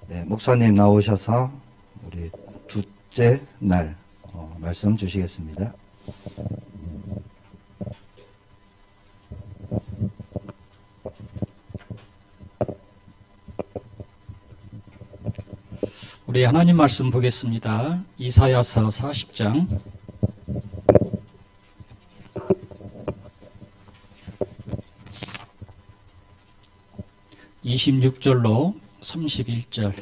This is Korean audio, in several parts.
네, 목사님 나오셔서 우리 둘째 날 말씀 주시겠습니다. 우리 하나님 말씀 보겠습니다. 이사야서 40장 26절로 31절.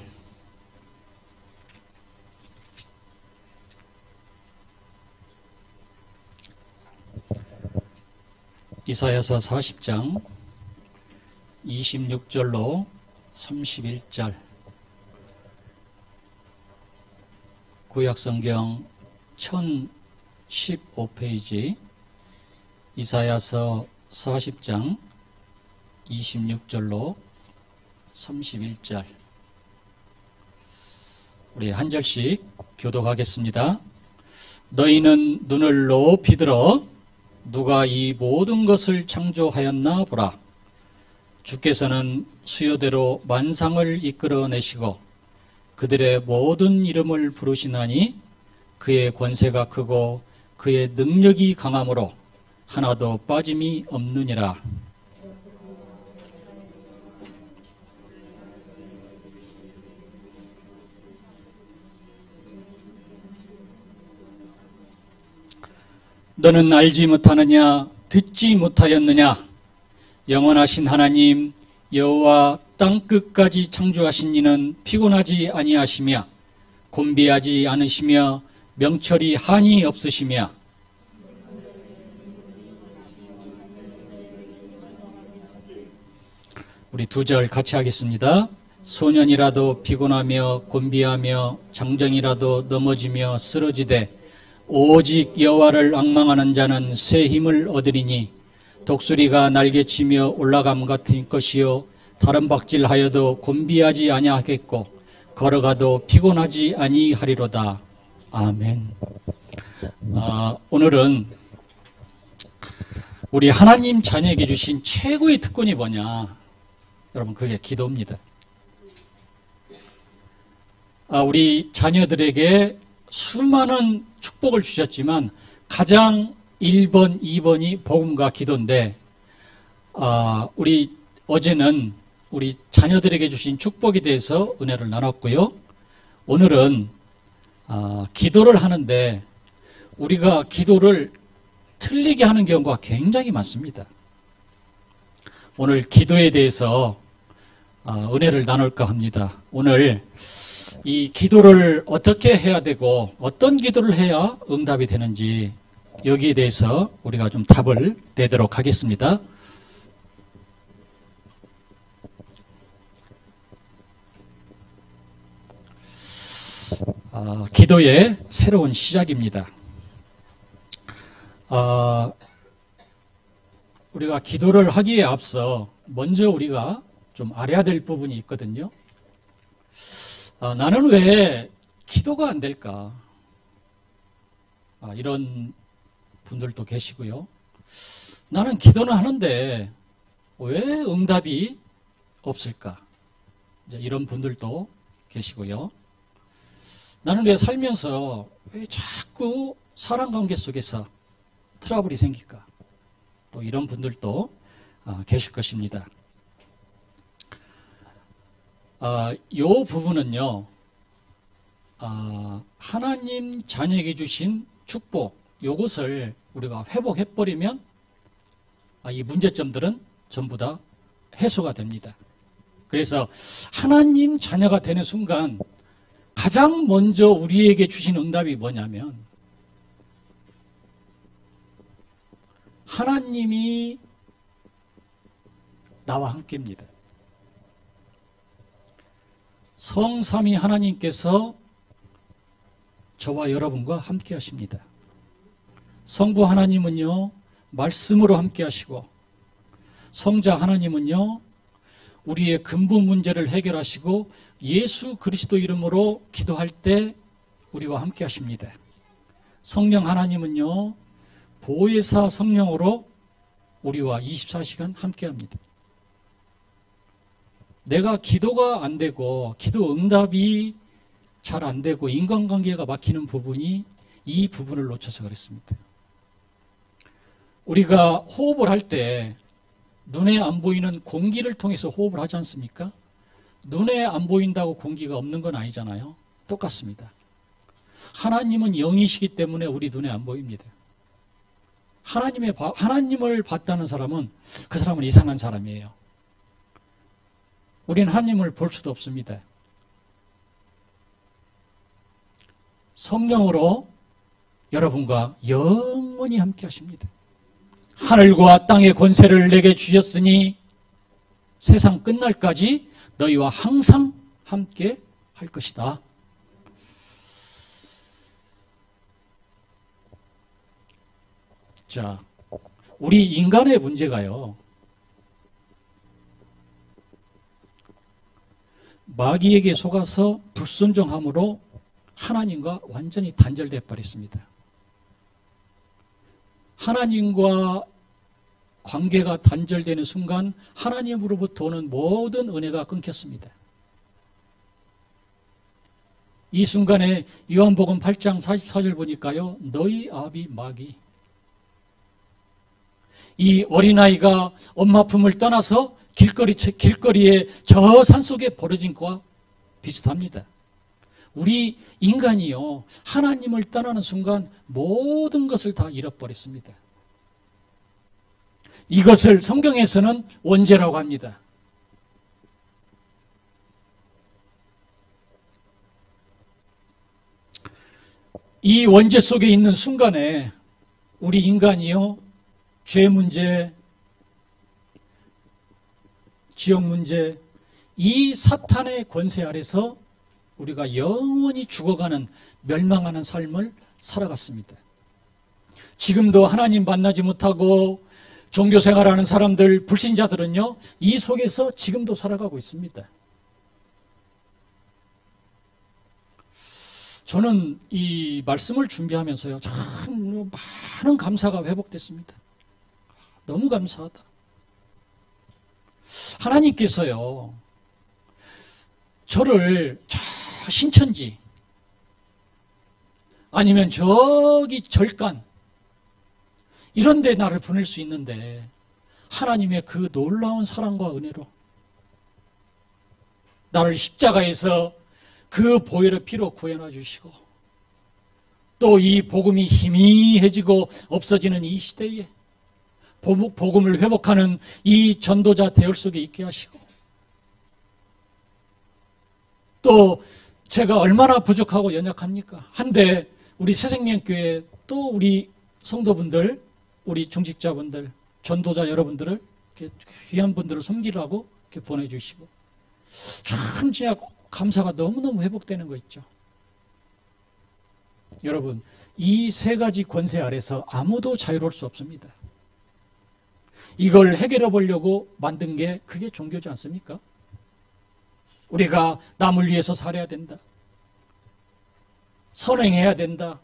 이사야서 40장 26절로 31절. 구약성경 1015페이지 이사야서 40장 26절로 31절. 우리 한 절씩 교독하겠습니다. 너희는 눈을 높이 들어 누가 이 모든 것을 창조하였나 보라. 주께서는 수요대로 만상을 이끌어내시고 그들의 모든 이름을 부르시나니 그의 권세가 크고 그의 능력이 강함으로 하나도 빠짐이 없느니라. 너는 알지 못하느냐? 듣지 못하였느냐? 영원하신 하나님 여호와 땅끝까지 창조하신 이는 피곤하지 아니하시며 곤비하지 않으시며 명철이 한이 없으시며. 우리 두 절 같이 하겠습니다. 소년이라도 피곤하며 곤비하며 장정이라도 넘어지며 쓰러지되 오직 여호와를 앙망하는 자는 새 힘을 얻으리니 독수리가 날개치며 올라감 같은 것이요 다른 박질하여도 곤비하지 아니하겠고 걸어가도 피곤하지 아니하리로다. 아멘. 오늘은 우리 하나님 자녀에게 주신 최고의 특권이 뭐냐? 여러분, 그게 기도입니다. 우리 자녀들에게 수많은 축복을 주셨지만 가장 1번, 2번이 복음과 기도인데, 우리 어제는 우리 자녀들에게 주신 축복에 대해서 은혜를 나눴고요. 오늘은 기도를 하는데 우리가 기도를 틀리게 하는 경우가 굉장히 많습니다. 오늘 기도에 대해서 은혜를 나눌까 합니다. 오늘 이 기도를 어떻게 해야 되고 어떤 기도를 해야 응답이 되는지 여기에 대해서 우리가 좀 답을 내도록 하겠습니다. 기도의 새로운 시작입니다. 우리가 기도를 하기에 앞서 먼저 우리가 좀 알아야 될 부분이 있거든요. 나는 왜 기도가 안 될까? 이런 분들도 계시고요. 나는 기도는 하는데 왜 응답이 없을까? 이제 이런 분들도 계시고요. 나는 왜 살면서 왜 자꾸 사람관계 속에서 트러블이 생길까? 또 이런 분들도 계실 것입니다. 이 부분은요, 하나님 자녀에게 주신 축복, 이것을 우리가 회복해버리면 이 문제점들은 전부 다 해소가 됩니다. 그래서 하나님 자녀가 되는 순간 가장 먼저 우리에게 주신 응답이 뭐냐면 하나님이 나와 함께입니다. 성삼위 하나님께서 저와 여러분과 함께 하십니다. 성부 하나님은요, 말씀으로 함께 하시고, 성자 하나님은요, 우리의 근본 문제를 해결하시고 예수 그리스도 이름으로 기도할 때 우리와 함께 하십니다. 성령 하나님은요, 보혜사 성령으로 우리와 24시간 함께 합니다. 내가 기도가 안 되고 기도 응답이 잘 안 되고 인간관계가 막히는 부분이 이 부분을 놓쳐서 그랬습니다. 우리가 호흡을 할 때 눈에 안 보이는 공기를 통해서 호흡을 하지 않습니까? 눈에 안 보인다고 공기가 없는 건 아니잖아요. 똑같습니다. 하나님은 영이시기 때문에 우리 눈에 안 보입니다. 하나님을 봤다는 사람은 그 사람은 이상한 사람이에요. 우리는 하나님을 볼 수도 없습니다. 성령으로 여러분과 영원히 함께 하십니다. 하늘과 땅의 권세를 내게 주셨으니 세상 끝날까지 너희와 항상 함께 할 것이다. 자, 우리 인간의 문제가요, 마귀에게 속아서 불순종함으로 하나님과 완전히 단절돼 버렸습니다. 하나님과 관계가 단절되는 순간 하나님으로부터 오는 모든 은혜가 끊겼습니다. 이 순간에 요한복음 8장 44절 보니까요, 너희 아비 마귀, 이 어린아이가 엄마 품을 떠나서 길거리에 저 산속에 버려진 것과 비슷합니다. 우리 인간이요, 하나님을 떠나는 순간 모든 것을 다 잃어버렸습니다. 이것을 성경에서는 원죄라고 합니다. 이 원죄 속에 있는 순간에 우리 인간이요, 죄 문제, 지역 문제, 이 사탄의 권세 아래서 우리가 영원히 죽어가는, 멸망하는 삶을 살아갔습니다. 지금도 하나님 만나지 못하고 종교생활하는 사람들, 불신자들은요, 이 속에서 지금도 살아가고 있습니다. 저는 이 말씀을 준비하면서요, 참 많은 감사가 회복됐습니다. 너무 감사하다. 하나님께서요, 저를 저 신천지 아니면 저기 절간 이런 데 나를 보낼 수 있는데, 하나님의 그 놀라운 사랑과 은혜로 나를 십자가에서 그 보혈의 피로 구해놔 주시고, 또 이 복음이 희미해지고 없어지는 이 시대에 복음을 회복하는 이 전도자 대열 속에 있게 하시고, 또 제가 얼마나 부족하고 연약합니까? 한데 우리 새생명교회, 또 우리 성도분들, 우리 중직자분들, 전도자 여러분들을, 이렇게 귀한 분들을 섬기라고 이렇게 보내주시고, 참 진짜 감사가 너무너무 회복되는 거 있죠. 여러분, 이 세 가지 권세 아래서 아무도 자유로울 수 없습니다. 이걸 해결해 보려고 만든 게 그게 종교지 않습니까? 우리가 남을 위해서 살아야 된다, 선행해야 된다,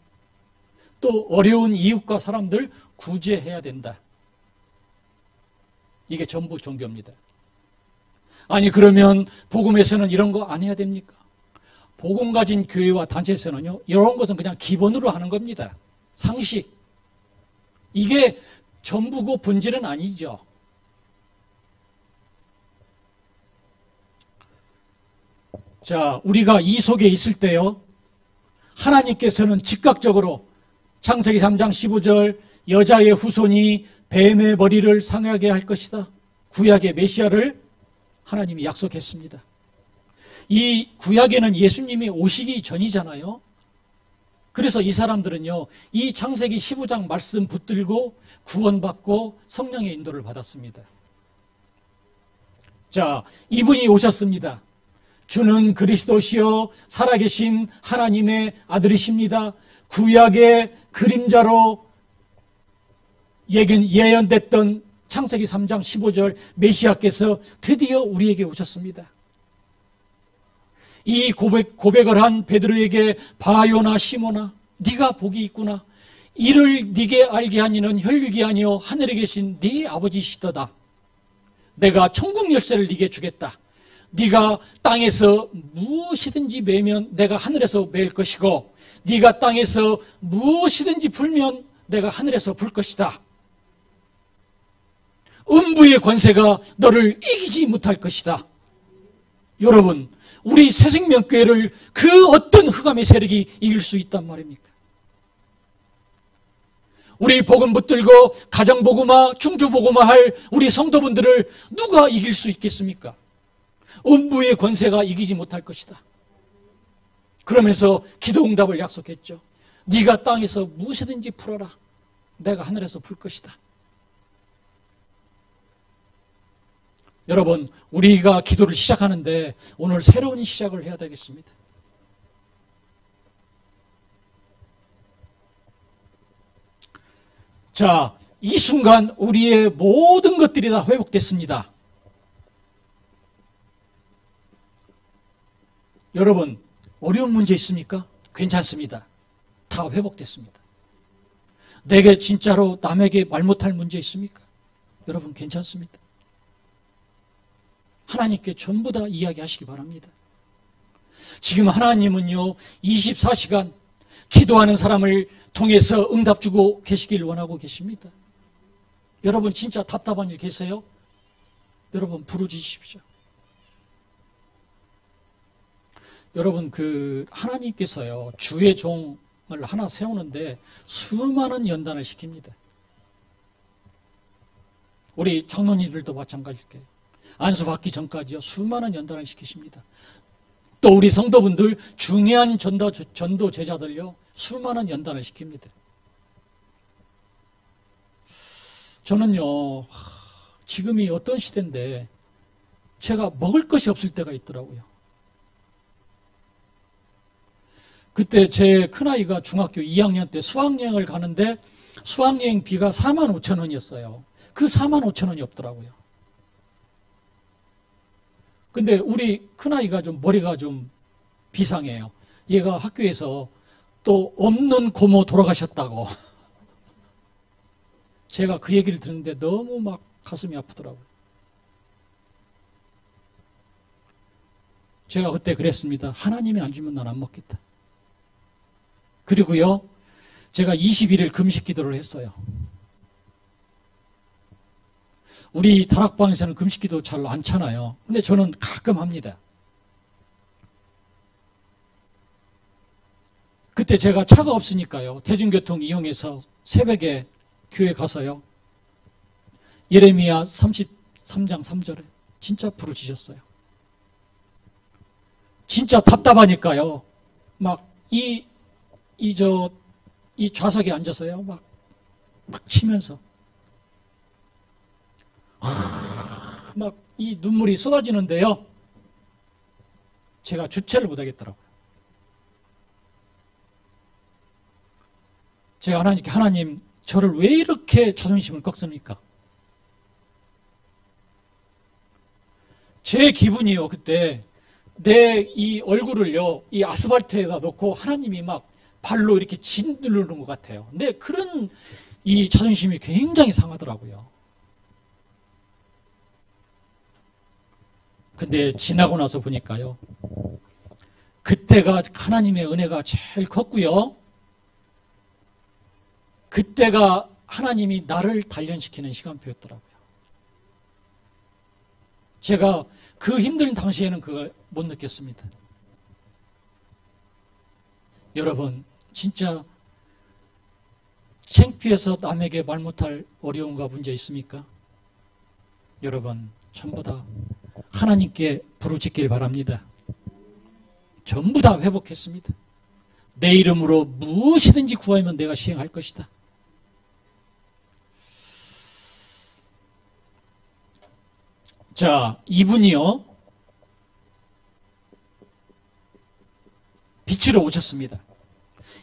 또 어려운 이웃과 사람들 구제해야 된다. 이게 전부 종교입니다. 아니, 그러면 복음에서는 이런 거 안 해야 됩니까? 복음 가진 교회와 단체에서는요, 이런 것은 그냥 기본으로 하는 겁니다. 상식. 이게 전부고 본질은 아니죠. 자, 우리가 이 속에 있을 때요, 하나님께서는 즉각적으로 창세기 3장 15절 여자의 후손이 뱀의 머리를 상하게 할 것이다, 구약의 메시아를 하나님이 약속했습니다. 이 구약에는 예수님이 오시기 전이잖아요. 그래서 이 사람들은요, 이 창세기 15장 말씀 붙들고 구원받고 성령의 인도를 받았습니다. 자, 이분이 오셨습니다. 주는 그리스도시요 살아계신 하나님의 아들이십니다. 구약의 그림자로 예언됐던 창세기 3장 15절 메시아께서 드디어 우리에게 오셨습니다. 이 고백을 한 베드로에게 바요나 시모나, 네가 복이 있구나. 이를 네게 알게 하니는 혈육이 아니요 하늘에 계신 네 아버지시더다. 내가 천국 열쇠를 네게 주겠다. 네가 땅에서 무엇이든지 매면 내가 하늘에서 맬 것이고 네가 땅에서 무엇이든지 불면 내가 하늘에서 불 것이다. 음부의 권세가 너를 이기지 못할 것이다. 여러분, 우리 새생명교회를 그 어떤 흑암의 세력이 이길 수 있단 말입니까? 우리 복음 붙들고 가정복음화, 충주복음화 할 우리 성도분들을 누가 이길 수 있겠습니까? 음부의 권세가 이기지 못할 것이다. 그러면서 기도응답을 약속했죠. 네가 땅에서 무엇이든지 풀어라. 내가 하늘에서 풀 것이다. 여러분, 우리가 기도를 시작하는데 오늘 새로운 시작을 해야 되겠습니다. 자, 이 순간 우리의 모든 것들이 다 회복됐습니다. 여러분, 어려운 문제 있습니까? 괜찮습니다. 다 회복됐습니다. 내게 진짜로 남에게 말 못할 문제 있습니까? 여러분, 괜찮습니다. 하나님께 전부 다 이야기하시기 바랍니다. 지금 하나님은요, 24시간 기도하는 사람을 통해서 응답 주고 계시길 원하고 계십니다. 여러분, 진짜 답답한 일 계세요? 여러분, 부르짖으십시오. 여러분, 하나님께서요, 주의 종을 하나 세우는데 수많은 연단을 시킵니다. 우리 장로님들도 마찬가지일 거예요. 안수 받기 전까지요, 수많은 연단을 시키십니다. 또 우리 성도분들, 중요한 전도 제자들요, 수많은 연단을 시킵니다. 저는요, 지금이 어떤 시대인데 제가 먹을 것이 없을 때가 있더라고요. 그때 제 큰아이가 중학교 2학년 때 수학여행을 가는데 수학여행비가 45,000원이었어요. 그 45,000원이 없더라고요. 근데 우리 큰아이가 좀 머리가 좀 비상해요. 얘가 학교에서 또 없는 고모 돌아가셨다고. 제가 그 얘기를 듣는데 너무 막 가슴이 아프더라고요. 제가 그때 그랬습니다. 하나님이 안 주면 난 안 먹겠다. 그리고요, 제가 21일 금식 기도를 했어요. 우리 다락방에서는 금식 기도 잘 안 차나요? 근데 저는 가끔 합니다. 그때 제가 차가 없으니까요, 대중교통 이용해서 새벽에 교회 가서요, 예레미야 33장 3절에 진짜 부르짖었어요. 진짜 답답하니까요, 막 이 좌석에 앉아서요, 막 치면서 막 이 눈물이 쏟아지는데요, 제가 주체를 못하겠더라고요. 제가 하나님께, 하나님, 저를 왜 이렇게 자존심을 꺾습니까? 제 기분이요, 그때 내 이 얼굴을요, 이 아스팔트에다 놓고 하나님이 막 발로 이렇게 짓누르는 것 같아요. 근데 그런 이 자존심이 굉장히 상하더라고요. 근데 지나고 나서 보니까요, 그때가 하나님의 은혜가 제일 컸고요, 그때가 하나님이 나를 단련시키는 시간표였더라고요. 제가 그 힘든 당시에는 그걸 못 느꼈습니다. 여러분, 진짜 창피해서 남에게 말 못할 어려움과 문제 있습니까? 여러분, 전부 다 하나님께 부르짖길 바랍니다. 전부 다 회복했습니다. 내 이름으로 무엇이든지 구하면 내가 시행할 것이다. 자, 이분이요, 빛으로 오셨습니다.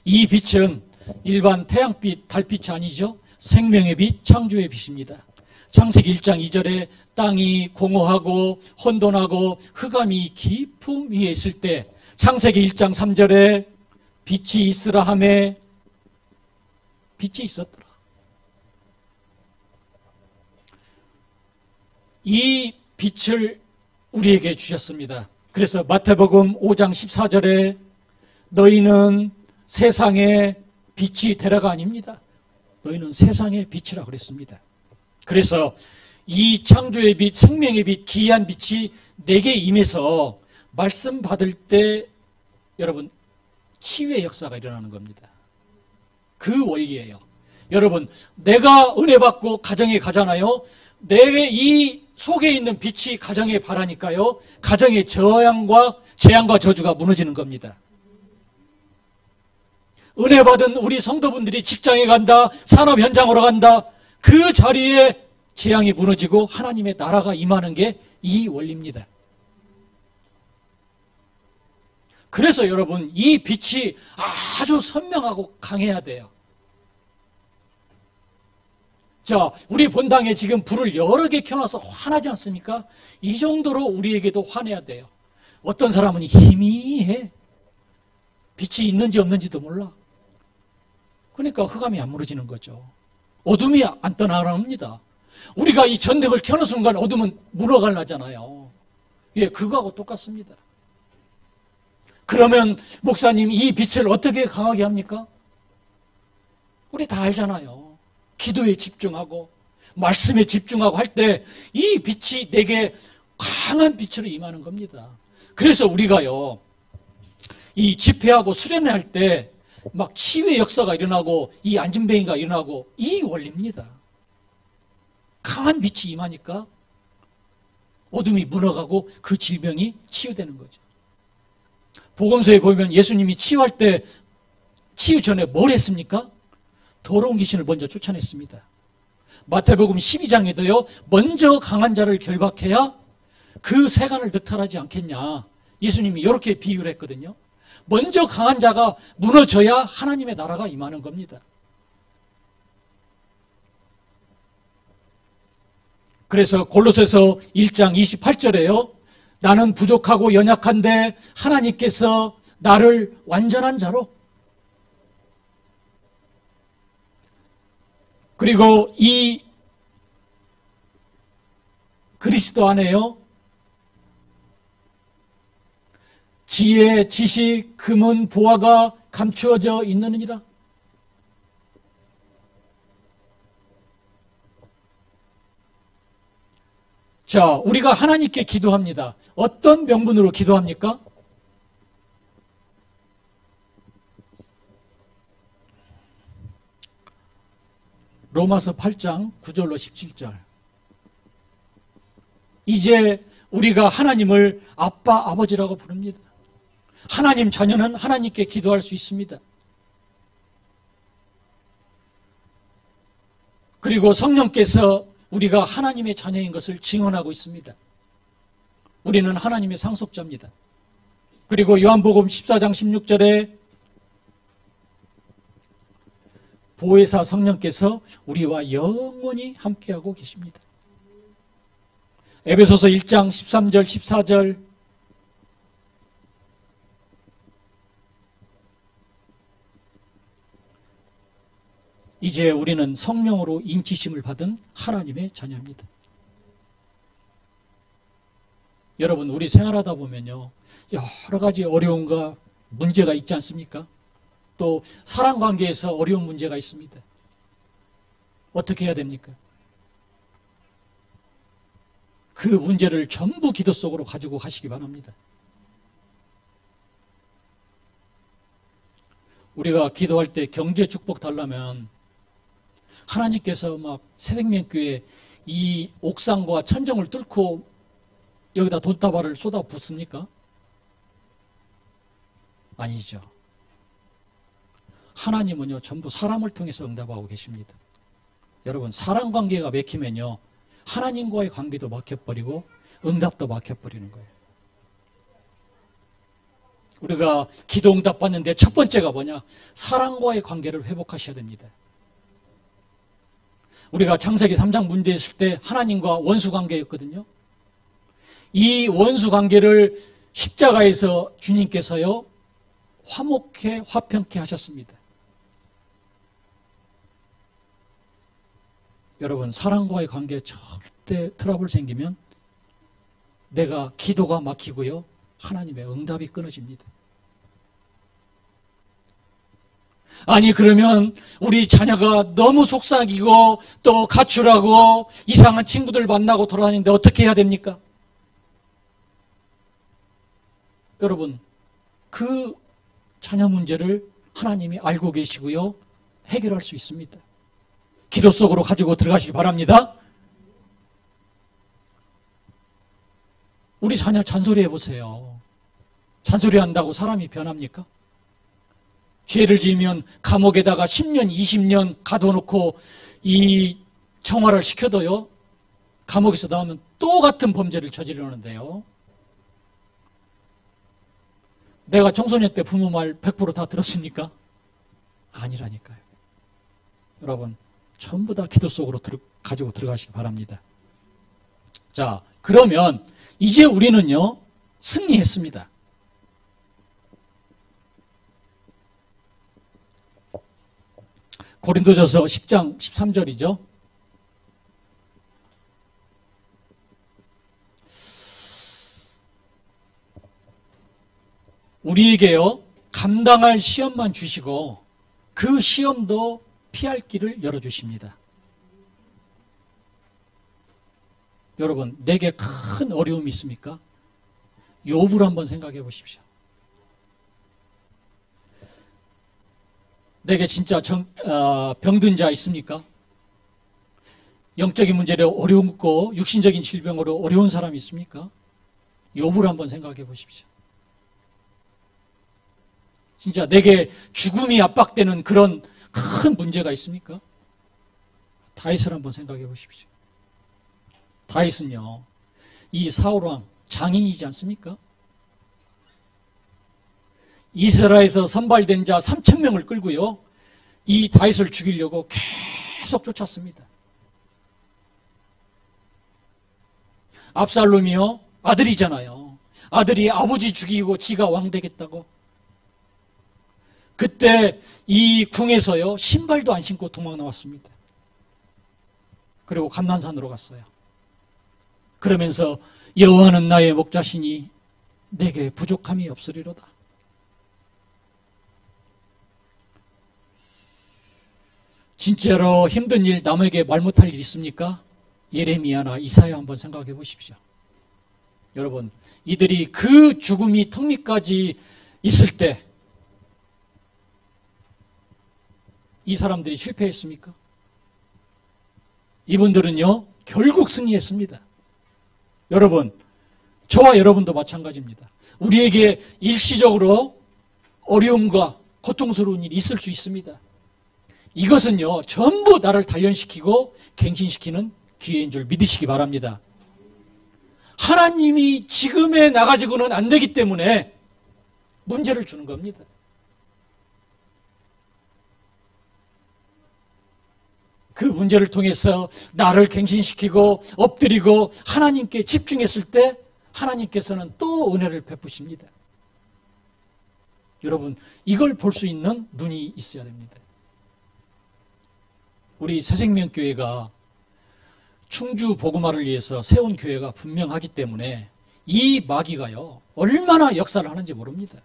이 빛은 일반 태양빛, 달빛이 아니죠. 생명의 빛, 창조의 빛입니다. 창세기 1장 2절에 땅이 공허하고 혼돈하고 흑암이 깊음 위에 있을 때, 창세기 1장 3절에 빛이 있으라 하매 빛이 있었더라. 이 빛을 우리에게 주셨습니다. 그래서 마태복음 5장 14절에 너희는 세상의 빛이 되라가 아닙니다. 너희는 세상의 빛이라 그랬습니다. 그래서 이 창조의 빛, 생명의 빛, 기이한 빛이 내게 임해서 말씀 받을 때 여러분 치유의 역사가 일어나는 겁니다. 그 원리예요. 여러분, 내가 은혜 받고 가정에 가잖아요. 내 이 속에 있는 빛이 가정에 바라니까요. 가정의 재앙과 저주가 무너지는 겁니다. 은혜 받은 우리 성도분들이 직장에 간다, 산업 현장으로 간다. 그 자리에 재앙이 무너지고 하나님의 나라가 임하는 게 이 원리입니다. 그래서 여러분, 이 빛이 아주 선명하고 강해야 돼요. 자, 우리 본당에 지금 불을 여러 개 켜놔서 환하지 않습니까? 이 정도로 우리에게도 환해야 돼요. 어떤 사람은 희미해. 빛이 있는지 없는지도 몰라. 그러니까 흑암이 안 무너지는 거죠. 어둠이 안 떠나갑니다. 우리가 이 전등을 켜는 순간 어둠은 물어갈라잖아요. 예, 그거하고 똑같습니다. 그러면 목사님, 이 빛을 어떻게 강하게 합니까? 우리 다 알잖아요. 기도에 집중하고 말씀에 집중하고 할 때 이 빛이 내게 강한 빛으로 임하는 겁니다. 그래서 우리가요, 이 집회하고 수련회 할 때 막 치유의 역사가 일어나고 이 안진뱅이가 일어나고 이 원리입니다. 강한 빛이 임하니까 어둠이 무너가고 그 질병이 치유되는 거죠. 복음서에 보면 예수님이 치유할 때 치유 전에 뭘 했습니까? 더러운 귀신을 먼저 쫓아냈습니다. 마태복음 12장에도요. 먼저 강한 자를 결박해야 그 세간을 늑탈하지 않겠냐. 예수님이 이렇게 비유를 했거든요. 먼저 강한 자가 무너져야 하나님의 나라가 임하는 겁니다. 그래서 골로새서 1장 28절에요. 나는 부족하고 연약한데 하나님께서 나를 완전한 자로, 그리고 이 그리스도 안에요. 지혜, 지식, 금은, 보화가 감추어져 있느니라. 자, 우리가 하나님께 기도합니다. 어떤 명분으로 기도합니까? 로마서 8장 9절로 17절. 이제 우리가 하나님을 아빠, 아버지라고 부릅니다. 하나님 자녀는 하나님께 기도할 수 있습니다. 그리고 성령께서 우리가 하나님의 자녀인 것을 증언하고 있습니다. 우리는 하나님의 상속자입니다. 그리고 요한복음 14장 16절에 보혜사 성령께서 우리와 영원히 함께하고 계십니다. 에베소서 1장 13절 14절 이제 우리는 성령으로 인치심을 받은 하나님의 자녀입니다. 여러분, 우리 생활하다 보면요, 여러 가지 어려움과 문제가 있지 않습니까? 또 사랑관계에서 어려운 문제가 있습니다. 어떻게 해야 됩니까? 그 문제를 전부 기도 속으로 가지고 가시기 바랍니다. 우리가 기도할 때 경제 축복 달라면 하나님께서 막 새생명교회 이 옥상과 천정을 뚫고 여기다 돈다발을 쏟아 붓습니까? 아니죠. 하나님은요, 전부 사람을 통해서 응답하고 계십니다. 여러분, 사람 관계가 막히면요, 하나님과의 관계도 막혀버리고 응답도 막혀버리는 거예요. 우리가 기도 응답 받는데 첫 번째가 뭐냐? 사람과의 관계를 회복하셔야 됩니다. 우리가 창세기 3장 문제 있을 때 하나님과 원수 관계였거든요. 이 원수 관계를 십자가에서 주님께서요, 화목해 화평케 하셨습니다. 여러분, 사람과의 관계에 절대 트러블 생기면 내가 기도가 막히고요. 하나님의 응답이 끊어집니다. 아니 그러면 우리 자녀가 너무 속삭이고 또 가출하고 이상한 친구들 만나고 돌아다니는데 어떻게 해야 됩니까? 여러분 그 자녀 문제를 하나님이 알고 계시고요. 해결할 수 있습니다. 기도 속으로 가지고 들어가시기 바랍니다. 우리 자녀 잔소리 해보세요. 잔소리 한다고 사람이 변합니까? 죄를 지으면 감옥에다가 10년, 20년 가둬놓고 이 정화를 시켜도요. 감옥에서 나오면 또 같은 범죄를 저지르는데요. 내가 청소년 때 부모 말 100% 다 들었습니까? 아니라니까요. 여러분 전부 다 기도 속으로 가지고 들어가시기 바랍니다. 자, 그러면 이제 우리는요 승리했습니다. 고린도전서 10장 13절이죠. 우리에게요 감당할 시험만 주시고 그 시험도 피할 길을 열어주십니다. 여러분 내게 큰 어려움이 있습니까? 욥을 한번 생각해 보십시오. 내게 진짜 병든 자 있습니까? 영적인 문제로 어려웠고 육신적인 질병으로 어려운 사람이 있습니까? 욥을 한번 생각해 보십시오. 진짜 내게 죽음이 압박되는 그런 큰 문제가 있습니까? 다윗을 한번 생각해 보십시오. 다윗은요 이 사울왕 장인이지 않습니까? 이스라엘에서 선발된 자 3,000명을 끌고요 이 다윗을 죽이려고 계속 쫓았습니다. 압살롬이요 아들이잖아요. 아들이 아버지 죽이고 지가 왕 되겠다고. 그때 이 궁에서요 신발도 안 신고 도망 나왔습니다. 그리고 감난산으로 갔어요. 그러면서 여호와는 나의 목자시니 내게 부족함이 없으리로다. 진짜로 힘든 일 남에게 말 못할 일 있습니까? 예레미야나 이사야 한번 생각해 보십시오. 여러분 이들이 그 죽음이 턱 밑까지 있을 때 이 사람들이 실패했습니까? 이분들은요 결국 승리했습니다. 여러분 저와 여러분도 마찬가지입니다. 우리에게 일시적으로 어려움과 고통스러운 일이 있을 수 있습니다. 이것은요 전부 나를 단련시키고 갱신시키는 기회인 줄 믿으시기 바랍니다. 하나님이 지금의 나 가지고는 안 되기 때문에 문제를 주는 겁니다. 그 문제를 통해서 나를 갱신시키고 엎드리고 하나님께 집중했을 때 하나님께서는 또 은혜를 베푸십니다. 여러분 이걸 볼 수 있는 눈이 있어야 됩니다. 우리 새생명교회가 충주 복음화를 위해서 세운 교회가 분명하기 때문에 이 마귀가요 얼마나 역사를 하는지 모릅니다.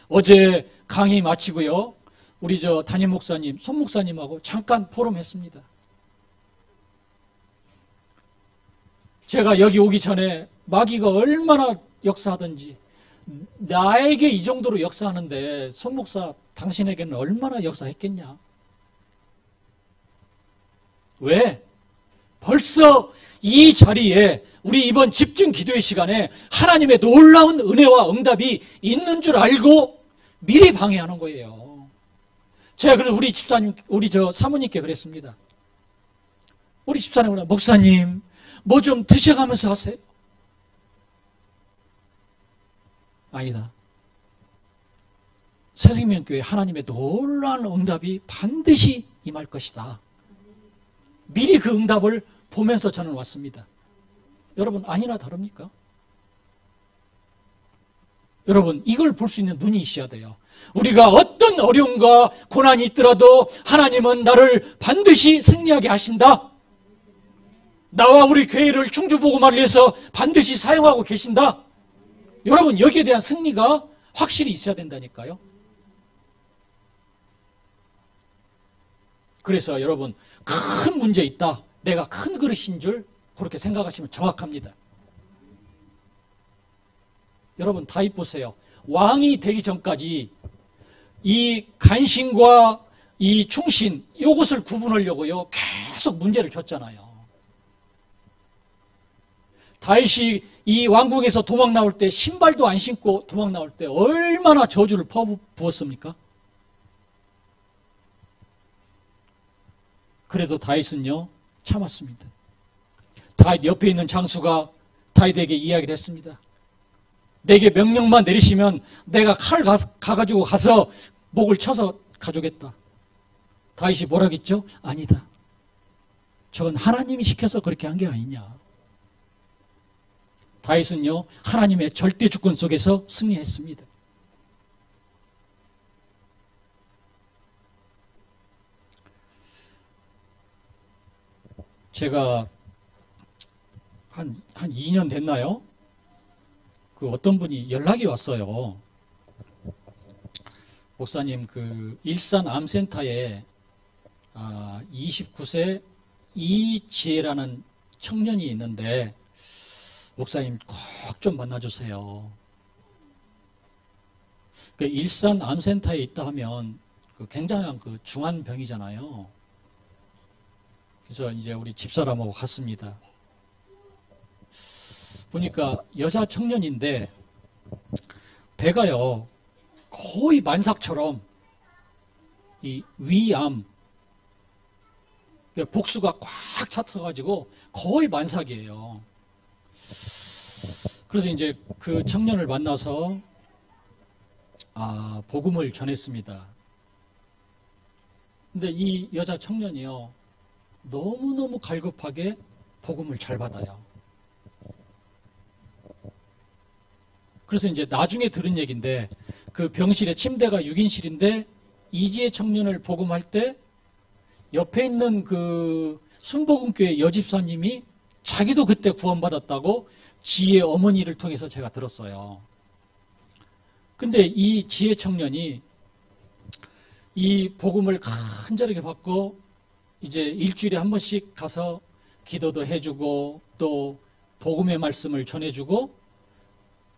어제 강의 마치고요 우리 담임 목사님, 손 목사님하고 잠깐 포럼했습니다. 제가 여기 오기 전에 마귀가 얼마나 역사하든지 나에게 이 정도로 역사하는데 손 목사 당신에게는 얼마나 역사했겠냐? 왜? 벌써 이 자리에 우리 이번 집중 기도의 시간에 하나님의 놀라운 은혜와 응답이 있는 줄 알고 미리 방해하는 거예요. 제가 그래서 우리 집사님, 우리 사모님께 그랬습니다. 우리 집사님은 목사님, 뭐 좀 드셔가면서 하세요. 아니다. 새생명교회 하나님의 놀라운 응답이 반드시 임할 것이다. 미리 그 응답을 보면서 저는 왔습니다. 여러분 아니나 다릅니까? 여러분 이걸 볼 수 있는 눈이 있어야 돼요. 우리가 어떤 어려움과 고난이 있더라도 하나님은 나를 반드시 승리하게 하신다. 나와 우리 교회를 충주복음화를 위해서 반드시 사용하고 계신다. 여러분, 여기에 대한 승리가 확실히 있어야 된다니까요. 그래서 여러분, 큰 문제 있다, 내가 큰 그릇인 줄 그렇게 생각하시면 정확합니다. 여러분, 다윗 보세요. 왕이 되기 전까지 이 간신과 이 충신, 이것을 구분하려고요 계속 문제를 줬잖아요. 다윗이 이 왕궁에서 도망 나올 때 신발도 안 신고 도망 나올 때 얼마나 저주를 부었습니까? 그래도 다윗은요 참았습니다. 다윗 옆에 있는 장수가 다윗에게 이야기를 했습니다. 내게 명령만 내리시면 내가 칼 가가지고 가서 목을 쳐서 가져오겠다. 다윗이 뭐라겠죠? 아니다. 저건 하나님이 시켜서 그렇게 한 게 아니냐. 다윗은요 하나님의 절대 주권 속에서 승리했습니다. 제가 한 2년 됐나요? 그 어떤 분이 연락이 왔어요. 목사님, 그 일산 암센터에 29세 이지혜라는 청년이 있는데 목사님 꼭 좀 만나주세요. 그 일산 암센터에 있다 하면 그 굉장한 그 중한 병이잖아요. 그래서 이제 우리 집사람하고 갔습니다. 보니까 여자 청년인데 배가요 거의 만삭처럼 이 위암 복수가 꽉 찼어가지고 거의 만삭이에요. 그래서 이제 그 청년을 만나서 복음을 전했습니다. 근데 이 여자 청년이요 너무너무 갈급하게 복음을 잘 받아요. 그래서 이제 나중에 들은 얘기인데 그 병실에 침대가 6인실인데 이지혜 청년을 복음할 때 옆에 있는 그 순복음교회 여집사님이 자기도 그때 구원받았다고 지혜 어머니를 통해서 제가 들었어요. 근데 이 지혜 청년이 이 복음을 간절하게 받고 이제 일주일에 한 번씩 가서 기도도 해주고 또 복음의 말씀을 전해주고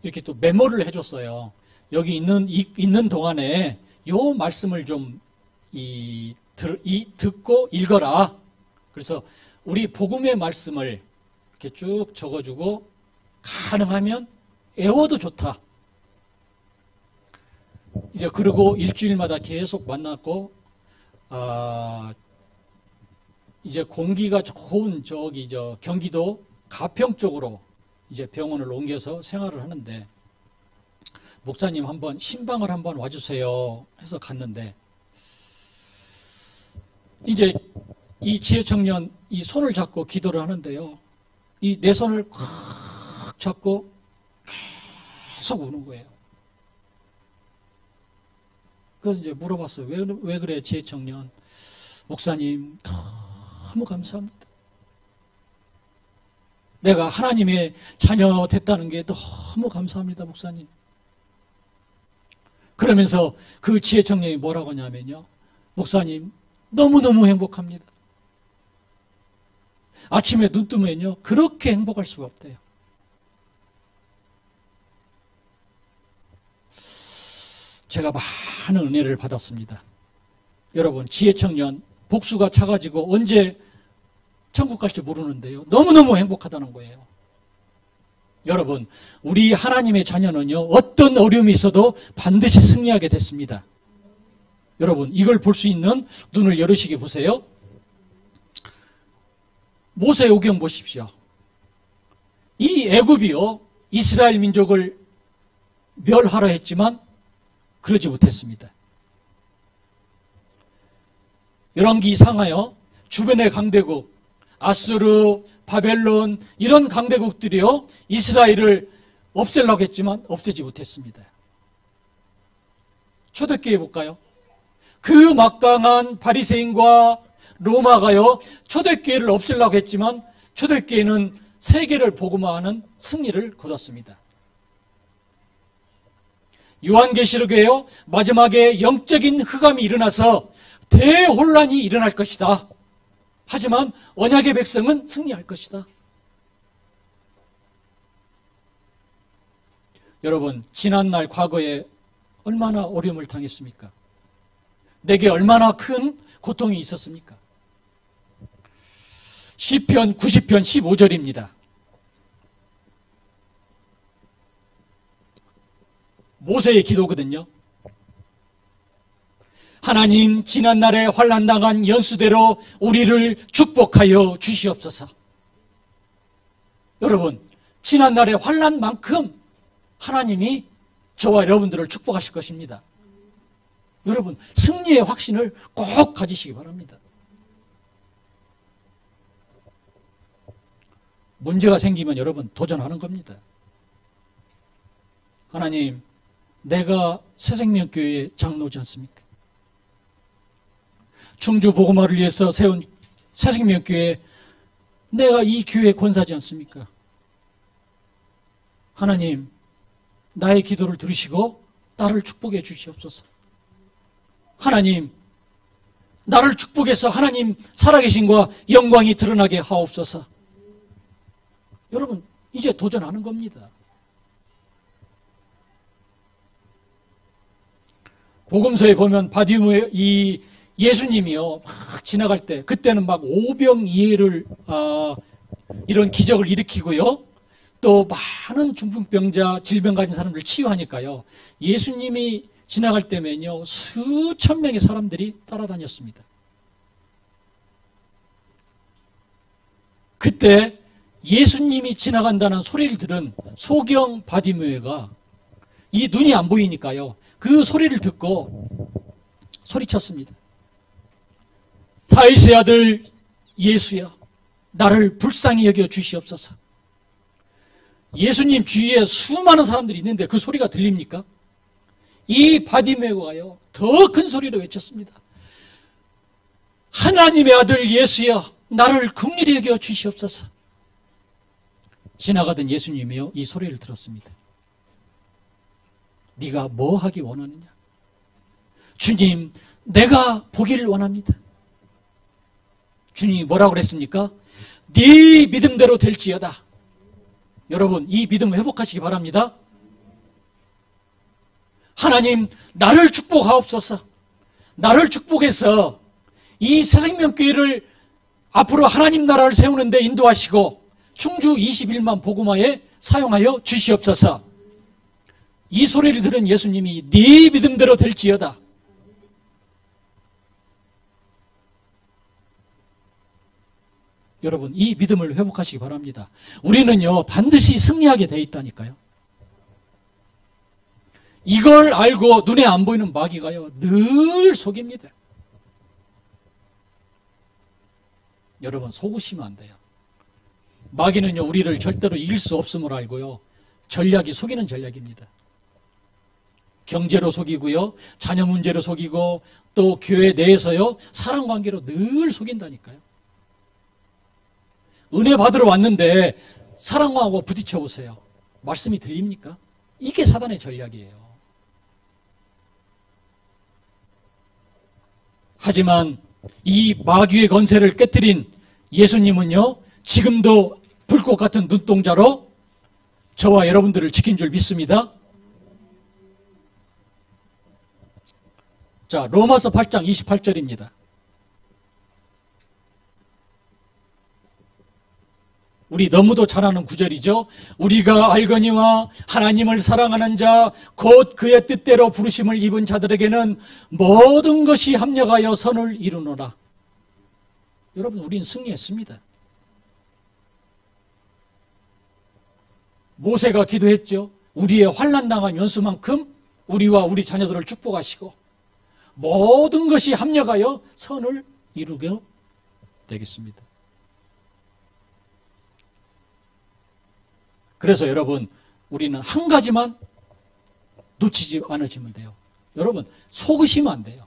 이렇게 또 메모를 해줬어요. 여기 있는 동안에 요 말씀을 좀 듣고 읽어라. 그래서 우리 복음의 말씀을 이렇게 쭉 적어주고 가능하면 애워도 좋다. 이제 그러고 일주일마다 계속 만났고 이제 공기가 좋은 경기도 가평 쪽으로 이제 병원을 옮겨서 생활을 하는데 목사님 한번 신방을 한번 와주세요 해서 갔는데 이제 이 지혜 청년 이 손을 잡고 기도를 하는데요. 이 내 손을 꽉 잡고 계속 우는 거예요. 그래서 이제 물어봤어요. 왜 그래 지혜 청년? 목사님 너무 감사합니다. 내가 하나님의 자녀 됐다는 게 너무 감사합니다, 목사님. 그러면서 그 지혜 청년이 뭐라고 하냐면요. 목사님, 너무너무 행복합니다. 아침에 눈 뜨면요. 그렇게 행복할 수가 없대요. 제가 많은 은혜를 받았습니다. 여러분, 지혜 청년, 복수가 차가지고 언제 천국 갈지 모르는데요. 너무너무 행복하다는 거예요. 여러분, 우리 하나님의 자녀는요. 어떤 어려움이 있어도 반드시 승리하게 됐습니다. 여러분, 이걸 볼 수 있는 눈을 열으시게 보세요. 모세오경 보십시오. 이 애굽이요. 이스라엘 민족을 멸하라 했지만 그러지 못했습니다. 열왕기 상하여 주변의 강대국 아수르, 바벨론 이런 강대국들이요 이스라엘을 없애려고 했지만 없애지 못했습니다. 초대교회 볼까요? 그 막강한 바리새인과 로마가요 초대교회를 없애려고 했지만 초대교회는 세계를 복음화하는 승리를 거뒀습니다. 요한계시록에요, 마지막에 영적인 흑암이 일어나서 대혼란이 일어날 것이다. 하지만 언약의 백성은 승리할 것이다. 여러분, 지난날 과거에 얼마나 어려움을 당했습니까? 내게 얼마나 큰 고통이 있었습니까? 시편 90편 15절입니다. 모세의 기도거든요. 하나님, 지난날에 환난당한 연수대로 우리를 축복하여 주시옵소서. 여러분, 지난날의 환난만큼 하나님이 저와 여러분들을 축복하실 것입니다. 여러분, 승리의 확신을 꼭 가지시기 바랍니다. 문제가 생기면 여러분 도전하는 겁니다. 하나님, 내가 새생명교회의 장로지 않습니까? 충주 복음화를 위해서 세운 새생명교회, 내가 이 교회 권사지 않습니까? 하나님, 나의 기도를 들으시고 나를 축복해 주시옵소서. 하나님, 나를 축복해서 하나님 살아계신과 영광이 드러나게 하옵소서. 여러분, 이제 도전하는 겁니다. 복음서에 보면 바디우무의 이 예수님이요, 막 지나갈 때, 그때는 막 오병이어를 이런 기적을 일으키고요, 또 많은 중풍병자, 질병 가진 사람들 치유하니까요, 예수님이 지나갈 때면요, 수천 명의 사람들이 따라다녔습니다. 그때 예수님이 지나간다는 소리를 들은 소경 바디메오가, 이 눈이 안 보이니까요, 그 소리를 듣고 소리쳤습니다. 다윗의 아들 예수야, 나를 불쌍히 여겨 주시옵소서. 예수님 주위에 수많은 사람들이 있는데 그 소리가 들립니까? 이 바디메오가요, 더 큰 소리로 외쳤습니다. 하나님의 아들 예수야, 나를 긍휼히 여겨 주시옵소서. 지나가던 예수님이요, 이 소리를 들었습니다. 네가 뭐 하기 원하느냐? 주님, 내가 보기를 원합니다. 주님이 뭐라고 그랬습니까? 네 믿음대로 될지어다. 여러분, 이 믿음을 회복하시기 바랍니다. 하나님, 나를 축복하옵소서. 나를 축복해서 이 새생명교회를 앞으로 하나님 나라를 세우는 데 인도하시고 충주 21만 복음화에 사용하여 주시옵소서. 이 소리를 들은 예수님이 네 믿음대로 될지어다. 여러분, 이 믿음을 회복하시기 바랍니다. 우리는요, 반드시 승리하게 돼 있다니까요. 이걸 알고 눈에 안 보이는 마귀가요, 늘 속입니다. 여러분, 속으시면 안 돼요. 마귀는요, 우리를 절대로 이길 수 없음을 알고요, 전략이 속이는 전략입니다. 경제로 속이고요, 자녀 문제로 속이고, 또 교회 내에서요, 사랑관계로 늘 속인다니까요. 은혜 받으러 왔는데 사랑하고 부딪혀 보세요. 말씀이 들립니까? 이게 사단의 전략이에요. 하지만 이 마귀의 건세를 깨뜨린 예수님은요, 지금도 불꽃 같은 눈동자로 저와 여러분들을 지킨 줄 믿습니다. 자, 로마서 8장 28절입니다. 우리 너무도 잘 아는 구절이죠. 우리가 알거니와 하나님을 사랑하는 자 곧 그의 뜻대로 부르심을 입은 자들에게는 모든 것이 합력하여 선을 이루노라. 여러분, 우리는 승리했습니다. 모세가 기도했죠. 우리의 환난당한 연수만큼 우리와 우리 자녀들을 축복하시고 모든 것이 합력하여 선을 이루게 되겠습니다. 그래서 여러분, 우리는 한 가지만 놓치지 않으시면 돼요. 여러분, 속으시면 안 돼요.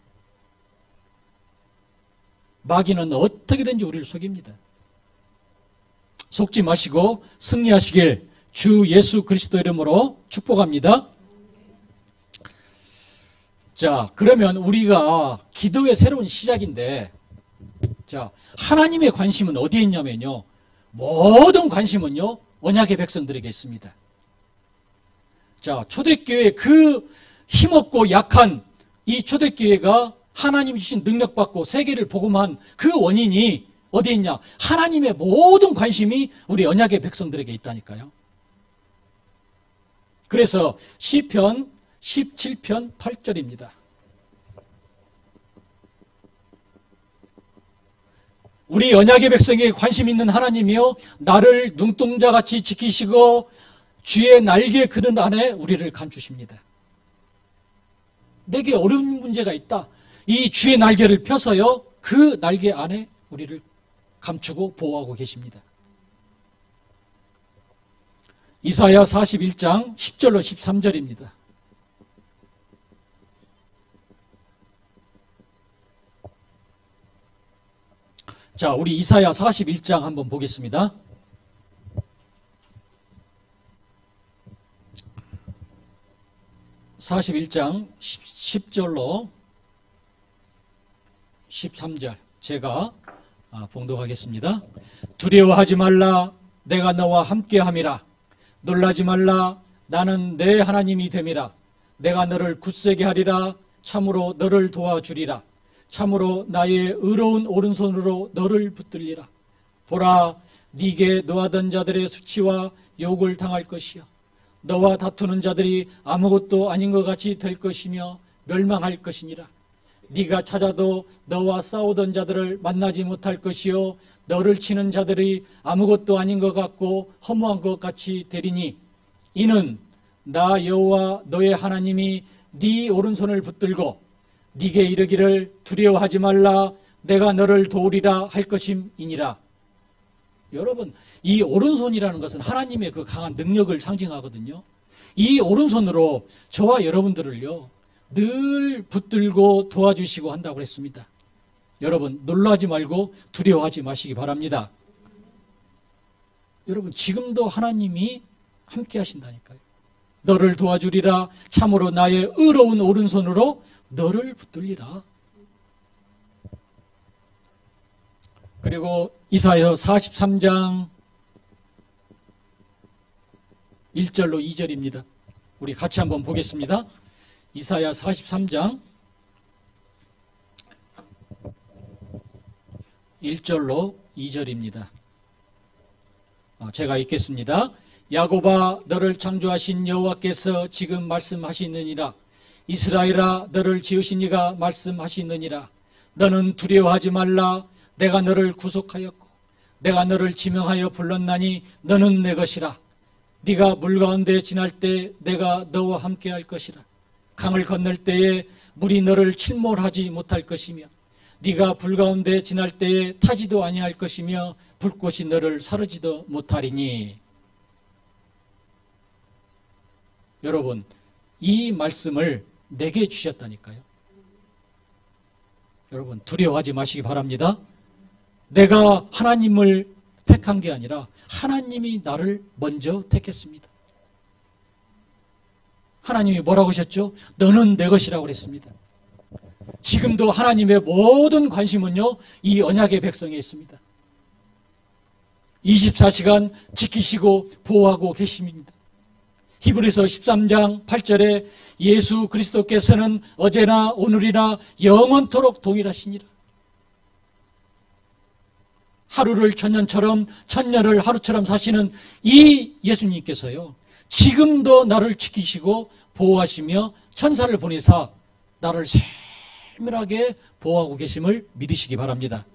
마귀는 어떻게든지 우리를 속입니다. 속지 마시고 승리하시길 주 예수 그리스도 이름으로 축복합니다. 자, 그러면 우리가 기도의 새로운 시작인데, 자, 하나님의 관심은 어디에 있냐면요, 모든 관심은요 언약의 백성들에게 있습니다. 자, 초대교회 그 힘없고 약한 이 초대교회가 하나님이 주신 능력받고 세계를 복음한 그 원인이 어디에 있냐? 하나님의 모든 관심이 우리 언약의 백성들에게 있다니까요. 그래서 시편 17편 8절입니다. 우리 언약의 백성에게 관심 있는 하나님이여 나를 눈동자같이 지키시고 주의 날개 그늘 안에 우리를 감추십니다. 내게 어려운 문제가 있다. 이 주의 날개를 펴서요 그 날개 안에 우리를 감추고 보호하고 계십니다. 이사야 41장 10절로 13절입니다. 자, 우리 이사야 41장 한번 보겠습니다. (41장) 10절로 13절 제가 봉독하겠습니다. 두려워하지 말라. 내가 너와 함께함이라. 놀라지 말라. 나는 내 하나님이 됨이라. 내가 너를 굳세게 하리라. 참으로 너를 도와주리라. 참으로 나의 의로운 오른손으로 너를 붙들리라. 보라, 네게 노하던 자들의 수치와 욕을 당할 것이요 너와 다투는 자들이 아무것도 아닌 것 같이 될 것이며 멸망할 것이니라. 네가 찾아도 너와 싸우던 자들을 만나지 못할 것이요 너를 치는 자들이 아무것도 아닌 것 같고 허무한 것 같이 되리니 이는 나 여호와 너의 하나님이 네 오른손을 붙들고 네게 이르기를 두려워하지 말라. 내가 너를 도우리라 할 것임이니라. 여러분, 이 오른손이라는 것은 하나님의 그 강한 능력을 상징하거든요. 이 오른손으로 저와 여러분들을요 늘 붙들고 도와주시고 한다고 했습니다. 여러분, 놀라지 말고 두려워하지 마시기 바랍니다. 여러분, 지금도 하나님이 함께 하신다니까요. 너를 도와주리라. 참으로 나의 의로운 오른손으로 너를 붙들리라. 그리고 이사야 43장 1절로 2절입니다. 우리 같이 한번 보겠습니다. 이사야 43장 1절로 2절입니다. 제가 읽겠습니다. 야곱아, 너를 창조하신 여호와께서 지금 말씀하시느니라. 이스라엘아, 너를 지으신 이가 말씀하시느니라. 너는 두려워하지 말라. 내가 너를 구속하였고 내가 너를 지명하여 불렀나니 너는 내 것이라. 네가 물 가운데 지날 때 내가 너와 함께 할 것이라. 강을 건널 때에 물이 너를 침몰하지 못할 것이며 네가 불 가운데 지날 때에 타지도 아니할 것이며 불꽃이 너를 사르지도 못하리니. 여러분, 이 말씀을 내게 주셨다니까요. 여러분, 두려워하지 마시기 바랍니다. 내가 하나님을 택한 게 아니라 하나님이 나를 먼저 택했습니다. 하나님이 뭐라고 하셨죠? 너는 내 것이라고 그랬습니다. 지금도 하나님의 모든 관심은요 이 언약의 백성에 있습니다. 24시간 지키시고 보호하고 계십니다. 히브리서 13장 8절에 예수 그리스도께서는 어제나 오늘이나 영원토록 동일하시니라. 하루를 천년처럼 천년을 하루처럼 사시는 이 예수님께서요 지금도 나를 지키시고 보호하시며 천사를 보내사 나를 세밀하게 보호하고 계심을 믿으시기 바랍니다.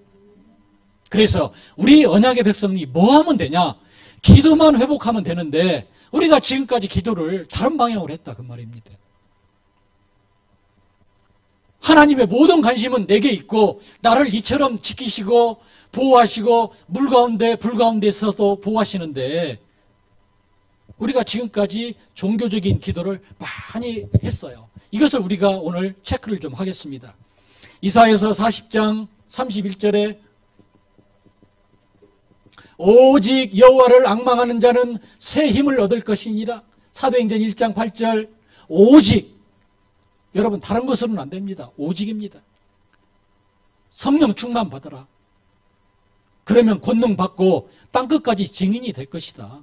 그래서 우리 언약의 백성이 뭐 하면 되냐? 기도만 회복하면 되는데 우리가 지금까지 기도를 다른 방향으로 했다 그 말입니다. 하나님의 모든 관심은 내게 있고 나를 이처럼 지키시고 보호하시고 물 가운데 불 가운데 있어서 보호하시는데 우리가 지금까지 종교적인 기도를 많이 했어요. 이것을 우리가 오늘 체크를 좀 하겠습니다. 이사야서 40장 31절에 오직 여호와를 앙망하는 자는 새 힘을 얻을 것이니라. 사도행전 1장 8절. 오직. 여러분 다른 것으로는 안 됩니다. 오직입니다. 성령 충만 받아라. 그러면 권능 받고 땅끝까지 증인이 될 것이다.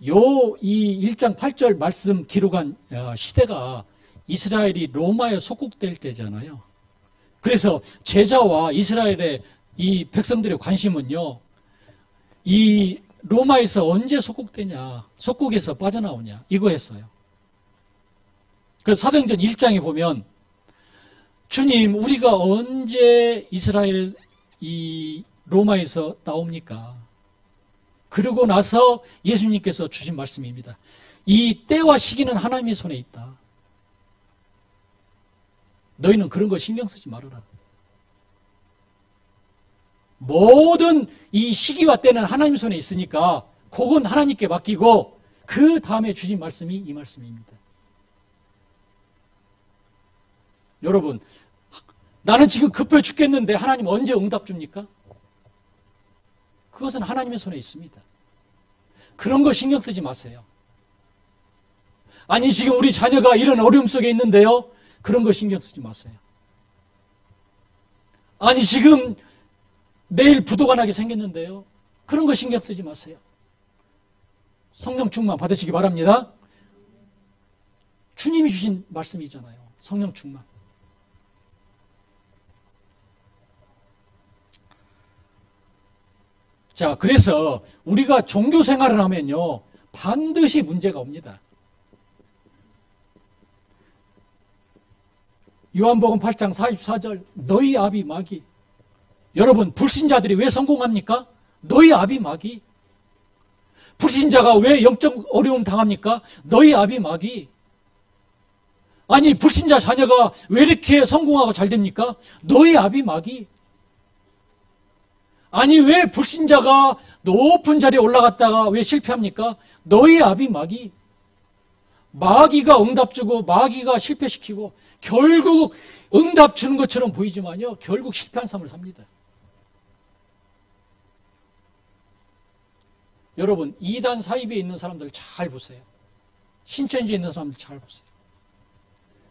이 1장 8절 말씀 기록한 시대가 이스라엘이 로마에 속국될 때잖아요. 그래서 제자와 이스라엘의 이 백성들의 관심은요, 이 로마에서 언제 속국되냐, 속국에서 빠져나오냐, 이거였어요. 그래서 사도행전 1장에 보면 주님, 우리가 언제 이스라엘 이 로마에서 나옵니까? 그러고 나서 예수님께서 주신 말씀입니다. 이 때와 시기는 하나님의 손에 있다. 너희는 그런 거 신경 쓰지 말아라. 모든 이 시기와 때는 하나님 손에 있으니까 그건 하나님께 맡기고 그 다음에 주신 말씀이 이 말씀입니다. 여러분, 나는 지금 급해 죽겠는데 하나님 언제 응답 줍니까? 그것은 하나님의 손에 있습니다. 그런 거 신경 쓰지 마세요. 아니 지금 우리 자녀가 이런 어려움 속에 있는데요, 그런 거 신경 쓰지 마세요. 아니 지금 내일 부도가 나게 생겼는데요, 그런 거 신경 쓰지 마세요. 성령 충만 받으시기 바랍니다. 주님이 주신 말씀이잖아요. 성령 충만. 자, 그래서 우리가 종교 생활을 하면요, 반드시 문제가 옵니다. 요한복음 8장 44절, 너희 아비 마귀. 여러분, 불신자들이 왜 성공합니까? 너희 아비 마귀. 불신자가 왜 영적 어려움 당합니까? 너희 아비 마귀. 아니, 불신자 자녀가 왜 이렇게 성공하고 잘 됩니까? 너희 아비 마귀. 아니, 왜 불신자가 높은 자리에 올라갔다가 왜 실패합니까? 너희 아비 마귀. 마귀가 응답 주고 마귀가 실패시키고 결국 응답 주는 것처럼 보이지만요, 결국 실패한 삶을 삽니다. 여러분, 이단 사입에 있는 사람들 잘 보세요. 신천지에 있는 사람들 잘 보세요.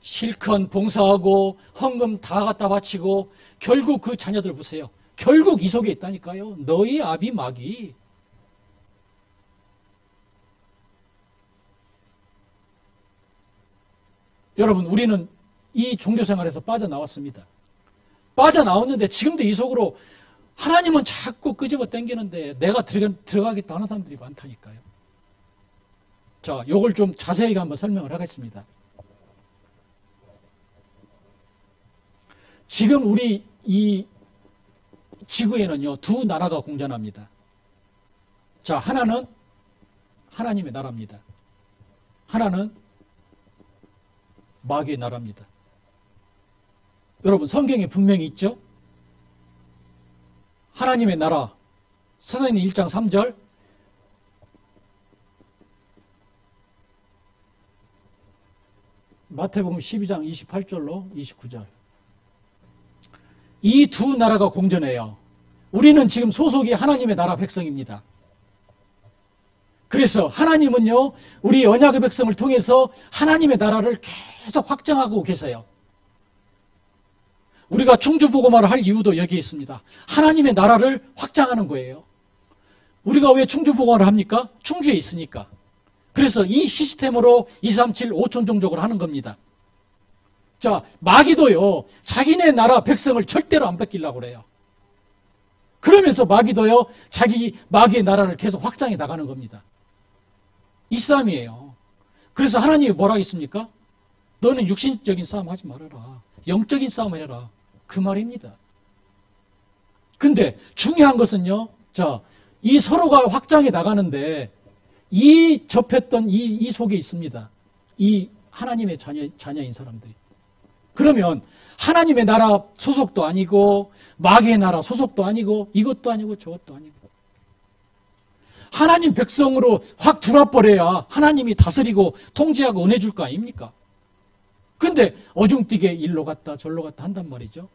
실컷 봉사하고 헌금 다 갖다 바치고 결국 그 자녀들 보세요. 결국 이 속에 있다니까요. 너희 아비 마귀. 여러분, 우리는 이 종교생활에서 빠져나왔습니다. 빠져나왔는데 지금도 이 속으로 하나님은 자꾸 끄집어 당기는데 내가 들어가겠다 하는 사람들이 많다니까요. 자, 요걸 좀 자세히 한번 설명을 하겠습니다. 지금 우리 이 지구에는요, 두 나라가 공존합니다. 자, 하나는 하나님의 나라입니다. 하나는 마귀의 나라입니다. 여러분, 성경에 분명히 있죠? 하나님의 나라, 사도행전 1장 3절, 마태복음 12장 28절로 29절. 이 두 나라가 공존해요. 우리는 지금 소속이 하나님의 나라 백성입니다. 그래서 하나님은요, 우리 언약의 백성을 통해서 하나님의 나라를 계속 확장하고 계세요. 우리가 충주복음화를 할 이유도 여기에 있습니다. 하나님의 나라를 확장하는 거예요. 우리가 왜 충주복음화를 합니까? 충주에 있으니까. 그래서 이 시스템으로 237 5천종족을 하는 겁니다. 자, 마귀도요, 자기네 나라 백성을 절대로 안 뺏기려고 그래요. 그러면서 마귀도요, 마귀의 나라를 계속 확장해 나가는 겁니다. 이 싸움이에요. 그래서 하나님이 뭐라 했습니까? 너는 육신적인 싸움 하지 말아라. 영적인 싸움을 해라. 그 말입니다. 근데 중요한 것은요, 자, 이 서로가 확장해 나가는데 이 접했던 이 속에 있습니다. 이 하나님의 자녀인 사람들이. 그러면 하나님의 나라 소속도 아니고 마귀의 나라 소속도 아니고 이것도 아니고 저것도 아니고 하나님 백성으로 확 들어버려야 하나님이 다스리고 통제하고 은혜 줄 거 아닙니까? 근데 어중뛰게 일로 갔다 절로 갔다 한단 말이죠.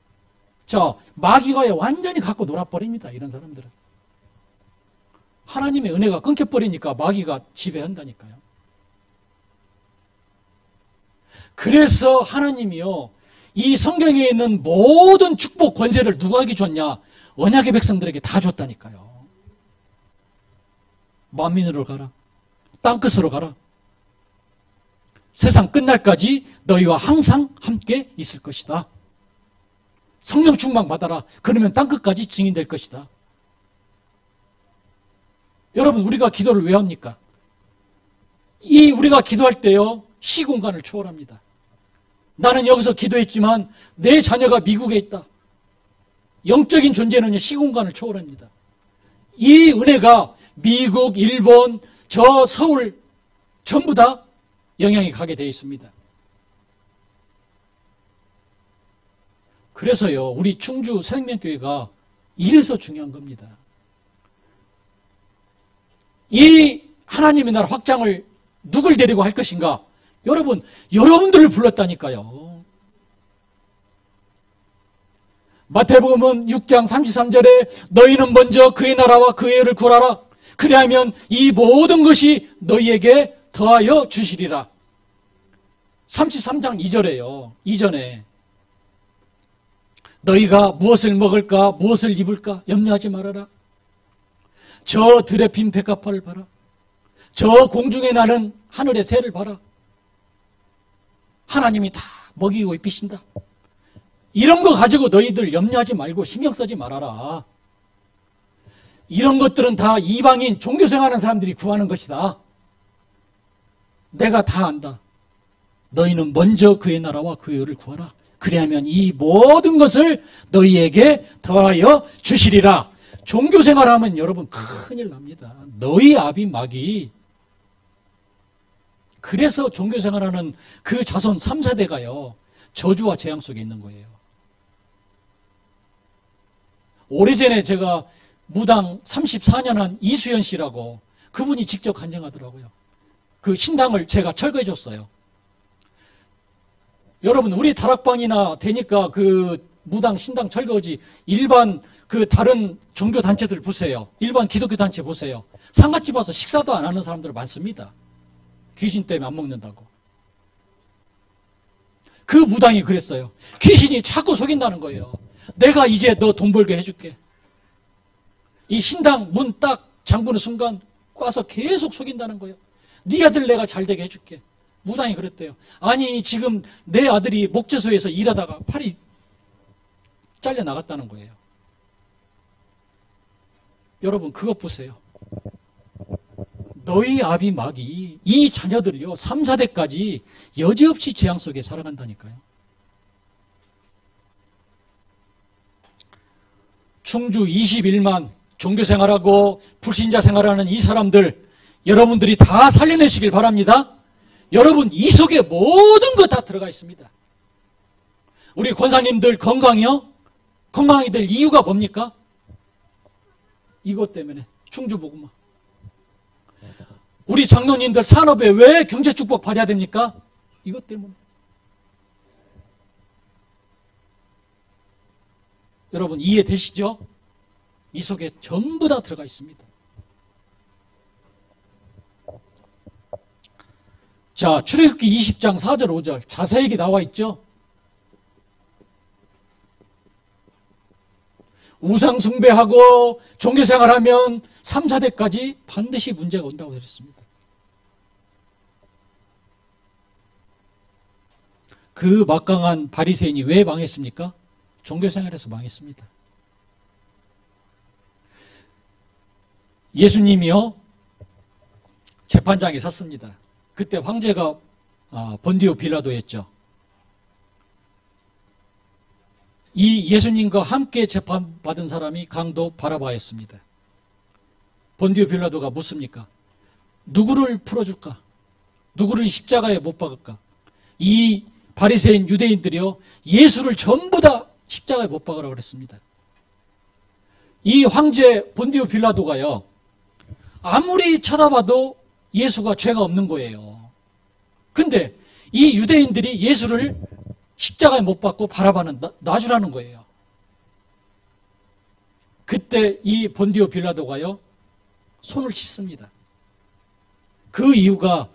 자, 마귀가 완전히 갖고 놀아버립니다. 이런 사람들은. 하나님의 은혜가 끊겨버리니까 마귀가 지배한다니까요. 그래서 하나님이요, 이 성경에 있는 모든 축복 권세를 누구에게 줬냐? 언약의 백성들에게 다 줬다니까요. 만민으로 가라. 땅끝으로 가라. 세상 끝날까지 너희와 항상 함께 있을 것이다. 성령 충만 받아라. 그러면 땅끝까지 증인될 것이다. 여러분, 우리가 기도를 왜 합니까? 우리가 기도할 때요, 시공간을 초월합니다. 나는 여기서 기도했지만 내 자녀가 미국에 있다. 영적인 존재는 시공간을 초월합니다. 이 은혜가 미국, 일본, 저 서울 전부 다 영향이 가게 되어 있습니다. 그래서요, 우리 충주 생명교회가 이래서 중요한 겁니다. 이 하나님의 나라 확장을 누굴 데리고 할 것인가? 여러분들을 불렀다니까요. 마태복음은 6장 33절에 너희는 먼저 그의 나라와 그의 의를 구하라. 그리하면 이 모든 것이 너희에게 더하여 주시리라. 33장 2절에요. 이전에 너희가 무엇을 먹을까 무엇을 입을까 염려하지 말아라. 저 들에 핀 백합화를 봐라. 저 공중에 나는 하늘의 새를 봐라. 하나님이 다 먹이고 입히신다. 이런 거 가지고 너희들 염려하지 말고 신경 쓰지 말아라. 이런 것들은 다 이방인 종교생활하는 사람들이 구하는 것이다. 내가 다 안다. 너희는 먼저 그의 나라와 그의 의를 구하라. 그리하면 이 모든 것을 너희에게 더하여 주시리라. 종교생활하면 여러분 큰일 납니다. 너희 아비 마귀. 그래서 종교생활하는 그 자손 3세대가요. 저주와 재앙 속에 있는 거예요. 오래전에 제가 무당 34년 한 이수연 씨라고 그분이 직접 간증하더라고요. 그 신당을 제가 철거해 줬어요. 여러분, 우리 다락방이나 되니까 그 무당 신당 철거지 일반 그 다른 종교 단체들 보세요. 일반 기독교 단체 보세요. 상갓집 와서 식사도 안 하는 사람들 많습니다. 귀신 때문에 안 먹는다고. 그 무당이 그랬어요. 귀신이 자꾸 속인다는 거예요. 내가 이제 너 돈 벌게 해줄게. 이 신당 문 딱 잠그는 순간 꽈서 계속 속인다는 거예요. 네 아들 내가 잘 되게 해줄게. 무당이 그랬대요. 아니, 지금 내 아들이 목재소에서 일하다가 팔이 잘려 나갔다는 거예요. 여러분, 그것 보세요. 너희 아비 마귀, 이 자녀들이요, 3, 4대까지 여지없이 재앙 속에 살아간다니까요. 충주 21만 종교생활하고 불신자 생활하는 이 사람들, 여러분들이 다 살려내시길 바랍니다. 여러분, 이 속에 모든 것 다 들어가 있습니다. 우리 권사님들 건강이요? 건강하게 될 이유가 뭡니까? 이것 때문에 충주복음화. 우리 장로님들 산업에 왜 경제축복 받아야 됩니까? 이것 때문에. 여러분, 이해되시죠? 이 속에 전부 다 들어가 있습니다. 자, 출애굽기 20장 4절 5절 자세하게 나와 있죠? 우상 숭배하고 종교생활하면 3, 4대까지 반드시 문제가 온다고 그랬습니다. 그 막강한 바리새인이 왜 망했습니까? 종교생활에서 망했습니다. 예수님이요, 재판장에 섰습니다. 그때 황제가 본디오 빌라도였죠. 이 예수님과 함께 재판받은 사람이 강도 바라바였습니다. 본디오 빌라도가 묻습니까? 누구를 풀어줄까? 누구를 십자가에 못 박을까? 이 바리새인 유대인들이요, 예수를 전부 다 십자가에 못 박으라고 그랬습니다. 이 황제 본디오 빌라도가요, 아무리 쳐다봐도 예수가 죄가 없는 거예요. 근데 이 유대인들이 예수를 십자가에 못 박고 바라바는 놔주라는 거예요. 그때 이 본디오 빌라도가요, 손을 씻습니다. 그 이유가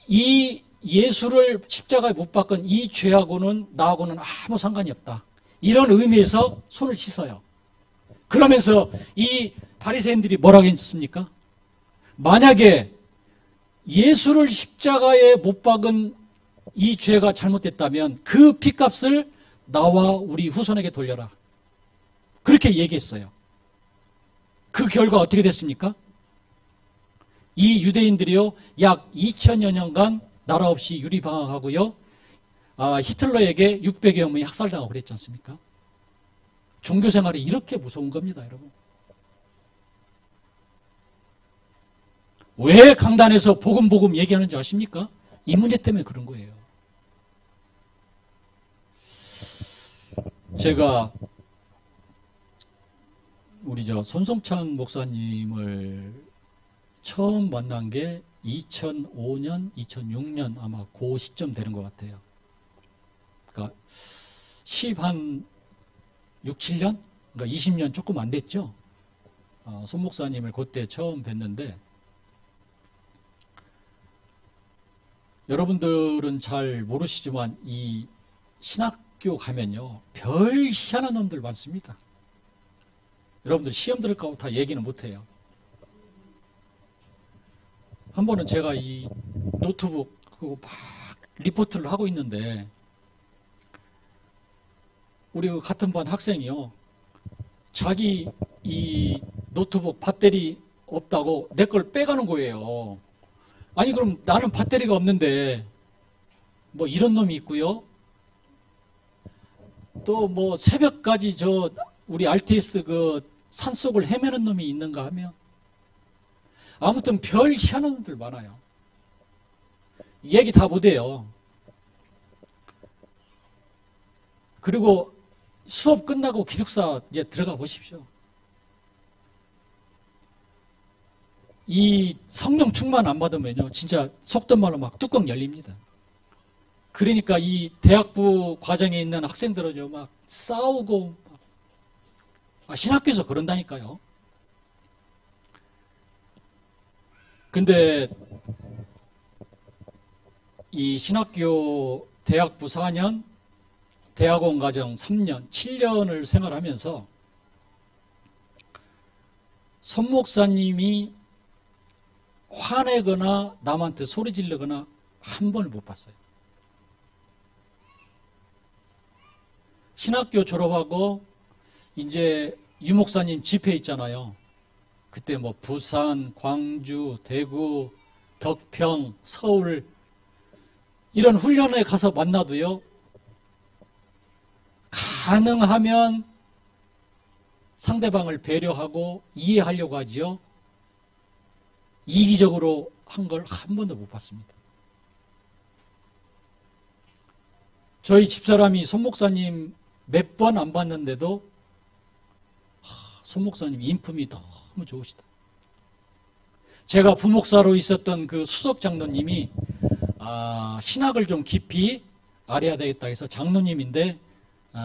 이 예수를 십자가에 못 박은 이 죄하고는 나하고는 아무 상관이 없다. 이런 의미에서 손을 씻어요. 그러면서 이 바리새인들이 뭐라고 했습니까? 만약에 예수를 십자가에 못 박은 이 죄가 잘못됐다면 그 피값을 나와 우리 후손에게 돌려라. 그렇게 얘기했어요. 그 결과 어떻게 됐습니까? 이 유대인들이요, 약 2000여 년간 나라 없이 유리방황하고요, 히틀러에게 600여 명이 학살당하고 그랬지 않습니까? 종교 생활이 이렇게 무서운 겁니다, 여러분. 왜 강단에서 복음 얘기하는지 아십니까? 이 문제 때문에 그런 거예요. 제가 우리 손성찬 목사님을 처음 만난 게 2005년, 2006년 아마 그 시점 되는 것 같아요. 그러니까 6, 7년? 그러니까 20년 조금 안 됐죠. 손 목사님을 그때 처음 뵀는데, 여러분들은 잘 모르시지만 이 신학교 가면요, 별 희한한 놈들 많습니다. 여러분들 시험 들을까 다 얘기는 못해요. 한 번은 제가 이 노트북 그거 막 리포트를 하고 있는데, 우리 같은 반 학생이요, 자기 이 노트북 배터리 없다고 내 걸 빼가는 거예요. 아니 그럼 나는 배터리가 없는데 뭐 이런 놈이 있고요. 또 뭐 새벽까지 우리 RTS 그 산속을 헤매는 놈이 있는가 하면, 아무튼 별 희한한 놈들 많아요. 얘기 다 못해요. 그리고 수업 끝나고 기숙사 이제 들어가 보십시오. 이 성령 충만 안 받으면요, 진짜 속된 말로 막 뚜껑 열립니다. 그러니까 이 대학부 과정에 있는 학생들은요, 막 싸우고, 신학교에서 그런다니까요. 근데 이 신학교 대학부 4년, 대학원 과정 3년, 7년을 생활하면서 손 목사님이 화내거나 남한테 소리 지르거나 한 번을 못 봤어요. 신학교 졸업하고 이제 유 목사님 집회 있잖아요. 그때 뭐 부산, 광주, 대구, 덕평, 서울 이런 훈련에 가서 만나도요, 가능하면 상대방을 배려하고 이해하려고 하지요. 이기적으로 한 걸 한 번도 못 봤습니다. 저희 집사람이 손 목사님 몇 번 안 봤는데도 손 목사님 인품이 너무 좋으시다. 제가 부목사로 있었던 그 수석 장로님이 신학을 좀 깊이 알아야 되겠다 해서 장로님인데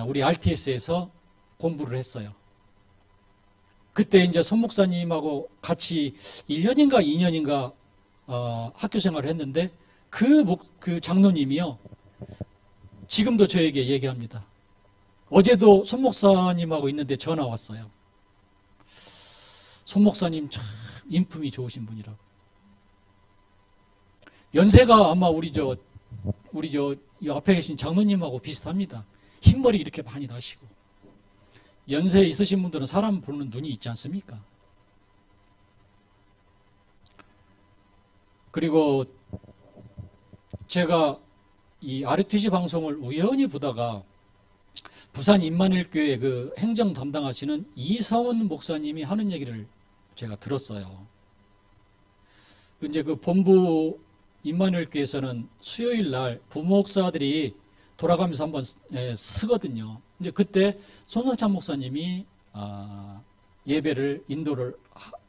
우리 RTS에서 공부를 했어요. 그때 이제 손 목사님하고 같이 1년인가 2년인가 학교 생활을 했는데, 그 장로님이요, 지금도 저에게 얘기합니다. 어제도 손 목사님하고 있는데 전화 왔어요. 손 목사님 참 인품이 좋으신 분이라고. 연세가 아마 우리 이 앞에 계신 장로님하고 비슷합니다. 흰머리 이렇게 많이 나시고. 연세 있으신 분들은 사람 보는 눈이 있지 않습니까? 그리고 제가 이 RTG 방송을 우연히 보다가 부산 임마누엘교회 그 행정 담당하시는 이성은 목사님이 하는 얘기를 제가 들었어요. 이제 그 본부 임마누엘교회에서는 수요일 날 부목사들이 돌아가면서 한번 쓰거든요. 이제 그때 손성찬 목사님이 예배를 인도를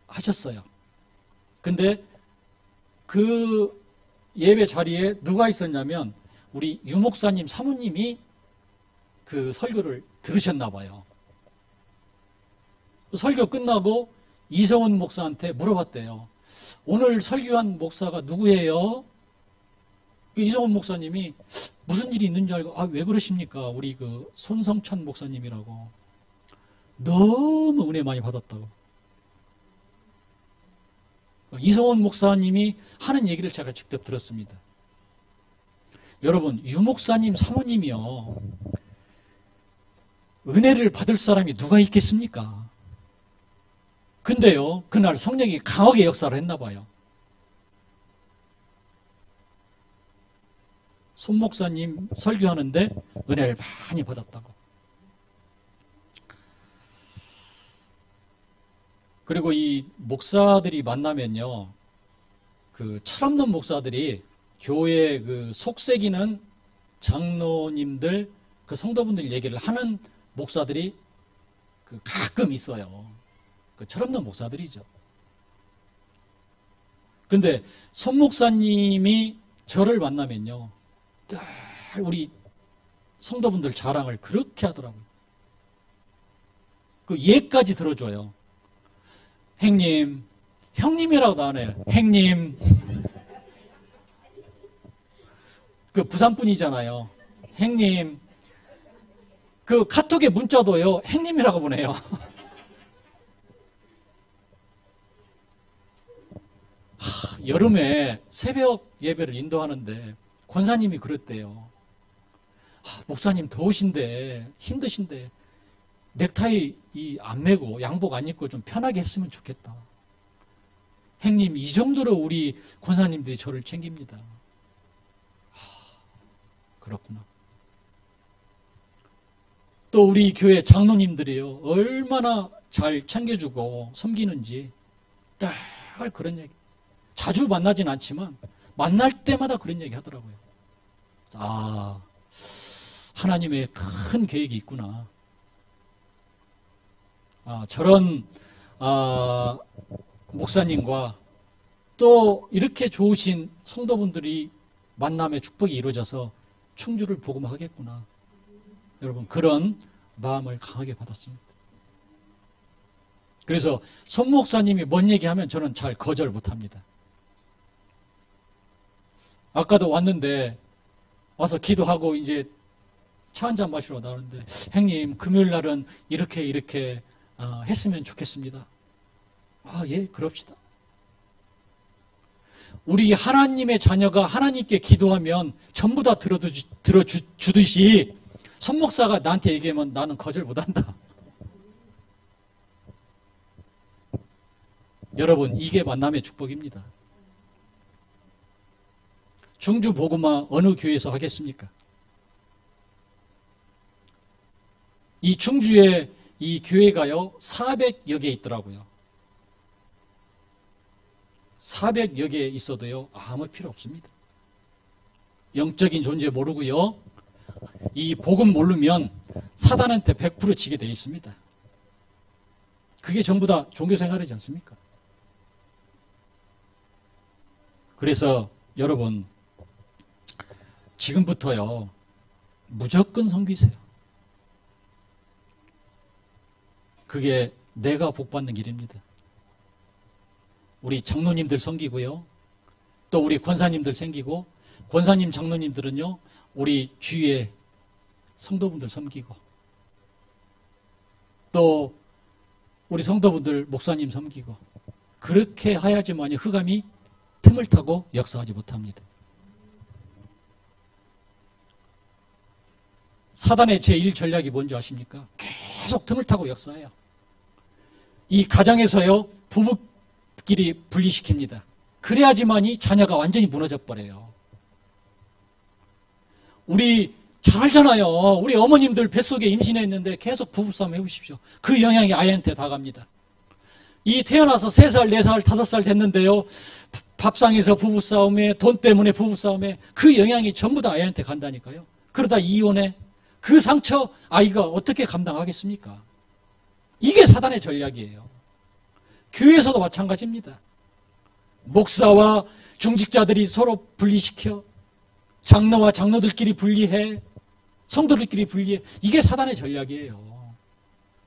하셨어요. 근데 그 예배 자리에 누가 있었냐면 우리 유 목사님 사모님이 그 설교를 들으셨나 봐요. 설교 끝나고 이성훈 목사한테 물어봤대요. 오늘 설교한 목사가 누구예요? 이성훈 목사님이 무슨 일이 있는 줄 알고 왜 그러십니까? 우리 그 손성찬 목사님이라고. 너무 은혜 많이 받았다고. 이성훈 목사님이 하는 얘기를 제가 직접 들었습니다. 여러분, 유 목사님 사모님이요, 은혜를 받을 사람이 누가 있겠습니까? 근데요, 그날 성령이 강하게 역사를 했나 봐요. 손 목사님 설교하는데 은혜를 많이 받았다고. 그리고 이 목사들이 만나면요, 그 철없는 목사들이 교회 그 속색이는 장로님들, 그 성도분들 얘기를 하는 목사들이 그 가끔 있어요. 그 철없는 목사들이죠. 근데 손 목사님이 저를 만나면요, 늘 우리 성도분들 자랑을 그렇게 하더라고요. 그 예까지 들어줘요. 행님, 형님이라고도 안 해요. 행님. 그 부산분이잖아요. 행님. 그 카톡에 문자도요, 행님이라고 보내요. 여름에 새벽 예배를 인도하는데 권사님이 그랬대요. 목사님 더우신데, 힘드신데 넥타이 안 매고 양복 안 입고 좀 편하게 했으면 좋겠다. 행님, 이 정도로 우리 권사님들이 저를 챙깁니다. 그렇구나. 또 우리 교회 장로님들이요, 얼마나 잘 챙겨주고 섬기는지 늘 그런 얘기. 자주 만나진 않지만 만날 때마다 그런 얘기 하더라고요. 하나님의 큰 계획이 있구나. 저런 목사님과 또 이렇게 좋으신 성도분들이 만남의 축복이 이루어져서 충주를 복음하겠구나. 여러분, 그런 마음을 강하게 받았습니다. 그래서 손 목사님이 뭔 얘기하면 저는 잘 거절 못합니다. 아까도 왔는데 와서 기도하고 이제 차 한잔 마시러 나오는데, 형님, 금요일 날은 이렇게 했으면 좋겠습니다. 예, 그럽시다. 우리 하나님의 자녀가 하나님께 기도하면 전부 다 들어주듯이 손 목사가 나한테 얘기하면 나는 거절 못한다. 여러분, 이게 만남의 축복입니다. 충주 복음화 어느 교회에서 하겠습니까? 이 충주에 이 교회가요, 400여 개 있더라고요. 400여 개 있어도요, 아무 필요 없습니다. 영적인 존재 모르고요, 이 복음 모르면 사단한테 100% 지게 되어 있습니다. 그게 전부 다 종교생활이지 않습니까? 그래서 여러분, 지금부터요, 무조건 섬기세요. 그게 내가 복받는 길입니다. 우리 장로님들 섬기고요, 또 우리 권사님들 섬기고, 권사님 장로님들은요, 우리 주위의 성도분들 섬기고, 또 우리 성도분들 목사님 섬기고, 그렇게 하야지만이 흑암이 틈을 타고 역사하지 못합니다. 사단의 제1 전략이 뭔지 아십니까? 계속 틈을 타고 역사해요. 이 가정에서요, 부부끼리 분리시킵니다. 그래야지만이 자녀가 완전히 무너져 버려요. 우리 잘 알잖아요. 우리 어머님들 뱃속에 임신했는데 계속 부부싸움 해보십시오. 그 영향이 아이한테 다 갑니다. 이 태어나서 3살, 4살, 5살 됐는데요, 밥상에서 부부싸움에, 돈 때문에 부부싸움에, 그 영향이 전부 다 아이한테 간다니까요. 그러다 이혼해. 그 상처 아이가 어떻게 감당하겠습니까? 이게 사단의 전략이에요. 교회에서도 마찬가지입니다. 목사와 중직자들이 서로 분리시켜, 장로와 장로들끼리 분리해, 성도들끼리 분리해. 이게 사단의 전략이에요.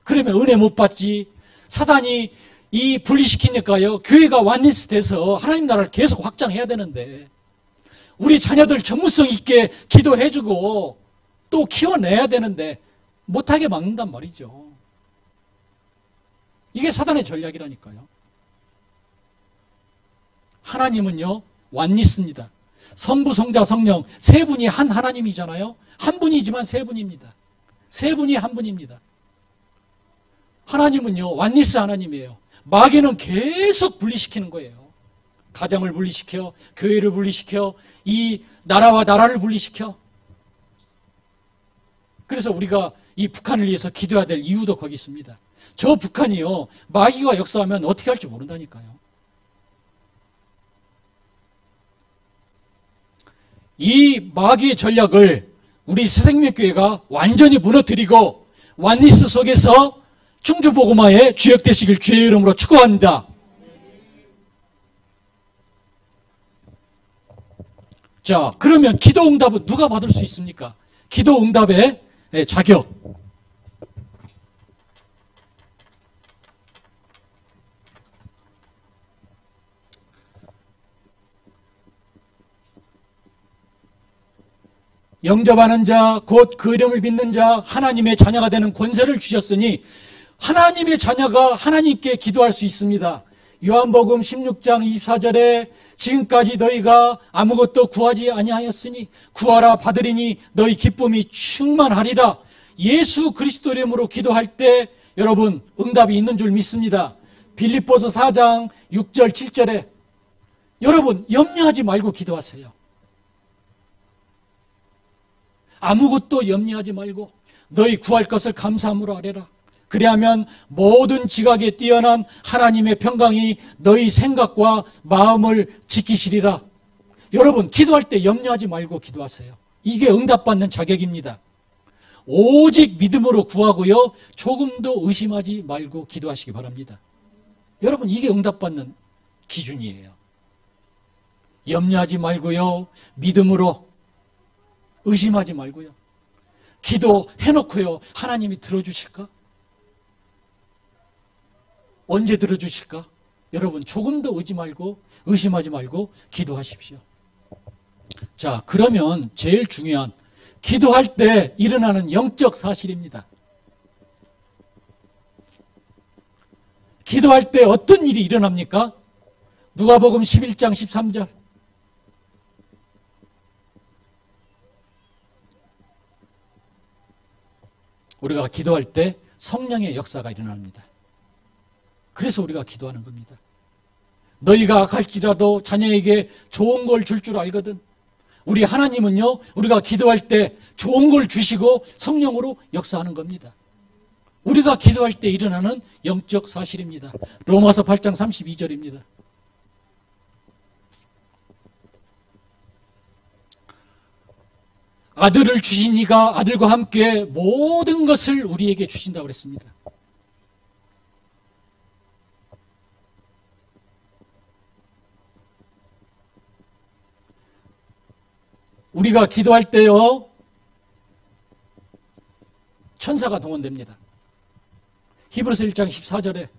그러면 은혜 못 받지, 사단이 이 분리시키니까요, 교회가 완리스 돼서 하나님 나라를 계속 확장해야 되는데, 우리 자녀들 전문성 있게 기도해주고 또 키워내야 되는데 못하게 막는단 말이죠. 이게 사단의 전략이라니까요. 하나님은요, 완리스입니다. 성부, 성자, 성령 세 분이 한 하나님이잖아요. 한 분이지만 세 분입니다. 세 분이 한 분입니다. 하나님은요, 완리스 하나님이에요. 마귀는 계속 분리시키는 거예요. 가정을 분리시켜, 교회를 분리시켜, 이 나라와 나라를 분리시켜. 그래서 우리가 이 북한을 위해서 기도해야 될 이유도 거기 있습니다. 저 북한이요, 마귀가 역사하면 어떻게 할지 모른다니까요. 이 마귀의 전략을 우리 새생명교회가 완전히 무너뜨리고 완리스 속에서 충주복음화에 주역되시길 주의 이름으로 축원합니다. 자, 그러면 기도 응답은 누가 받을 수 있습니까? 기도 응답의 자격. 영접하는 자, 곧 그 이름을 믿는 자, 하나님의 자녀가 되는 권세를 주셨으니 하나님의 자녀가 하나님께 기도할 수 있습니다. 요한복음 16장 24절에 지금까지 너희가 아무것도 구하지 아니하였으니 구하라 받으리니 너희 기쁨이 충만하리라. 예수 그리스도 이름으로 기도할 때 여러분 응답이 있는 줄 믿습니다. 빌립보서 4장 6절 7절에 여러분 염려하지 말고 기도하세요. 아무것도 염려하지 말고 너희 구할 것을 감사함으로 아뢰라. 그리하면 모든 지각에 뛰어난 하나님의 평강이 너희 생각과 마음을 지키시리라. 여러분 기도할 때 염려하지 말고 기도하세요. 이게 응답받는 자격입니다. 오직 믿음으로 구하고요, 조금도 의심하지 말고 기도하시기 바랍니다. 여러분 이게 응답받는 기준이에요. 염려하지 말고요, 믿음으로, 의심하지 말고요, 기도해놓고요, 하나님이 들어주실까? 언제 들어주실까? 여러분 조금도 의심하지 말고 기도하십시오. 자, 그러면 제일 중요한 기도할 때 일어나는 영적 사실입니다. 기도할 때 어떤 일이 일어납니까? 누가복음 11장 13절. 우리가 기도할 때 성령의 역사가 일어납니다. 그래서 우리가 기도하는 겁니다. 너희가 악할지라도 자녀에게 좋은 걸 줄 줄 알거든. 우리 하나님은요, 우리가 기도할 때 좋은 걸 주시고 성령으로 역사하는 겁니다. 우리가 기도할 때 일어나는 영적 사실입니다. 로마서 8장 32절입니다. 아들을 주신 이가 아들과 함께 모든 것을 우리에게 주신다고 그랬습니다. 우리가 기도할 때요, 천사가 동원됩니다. 히브리서 1장 14절에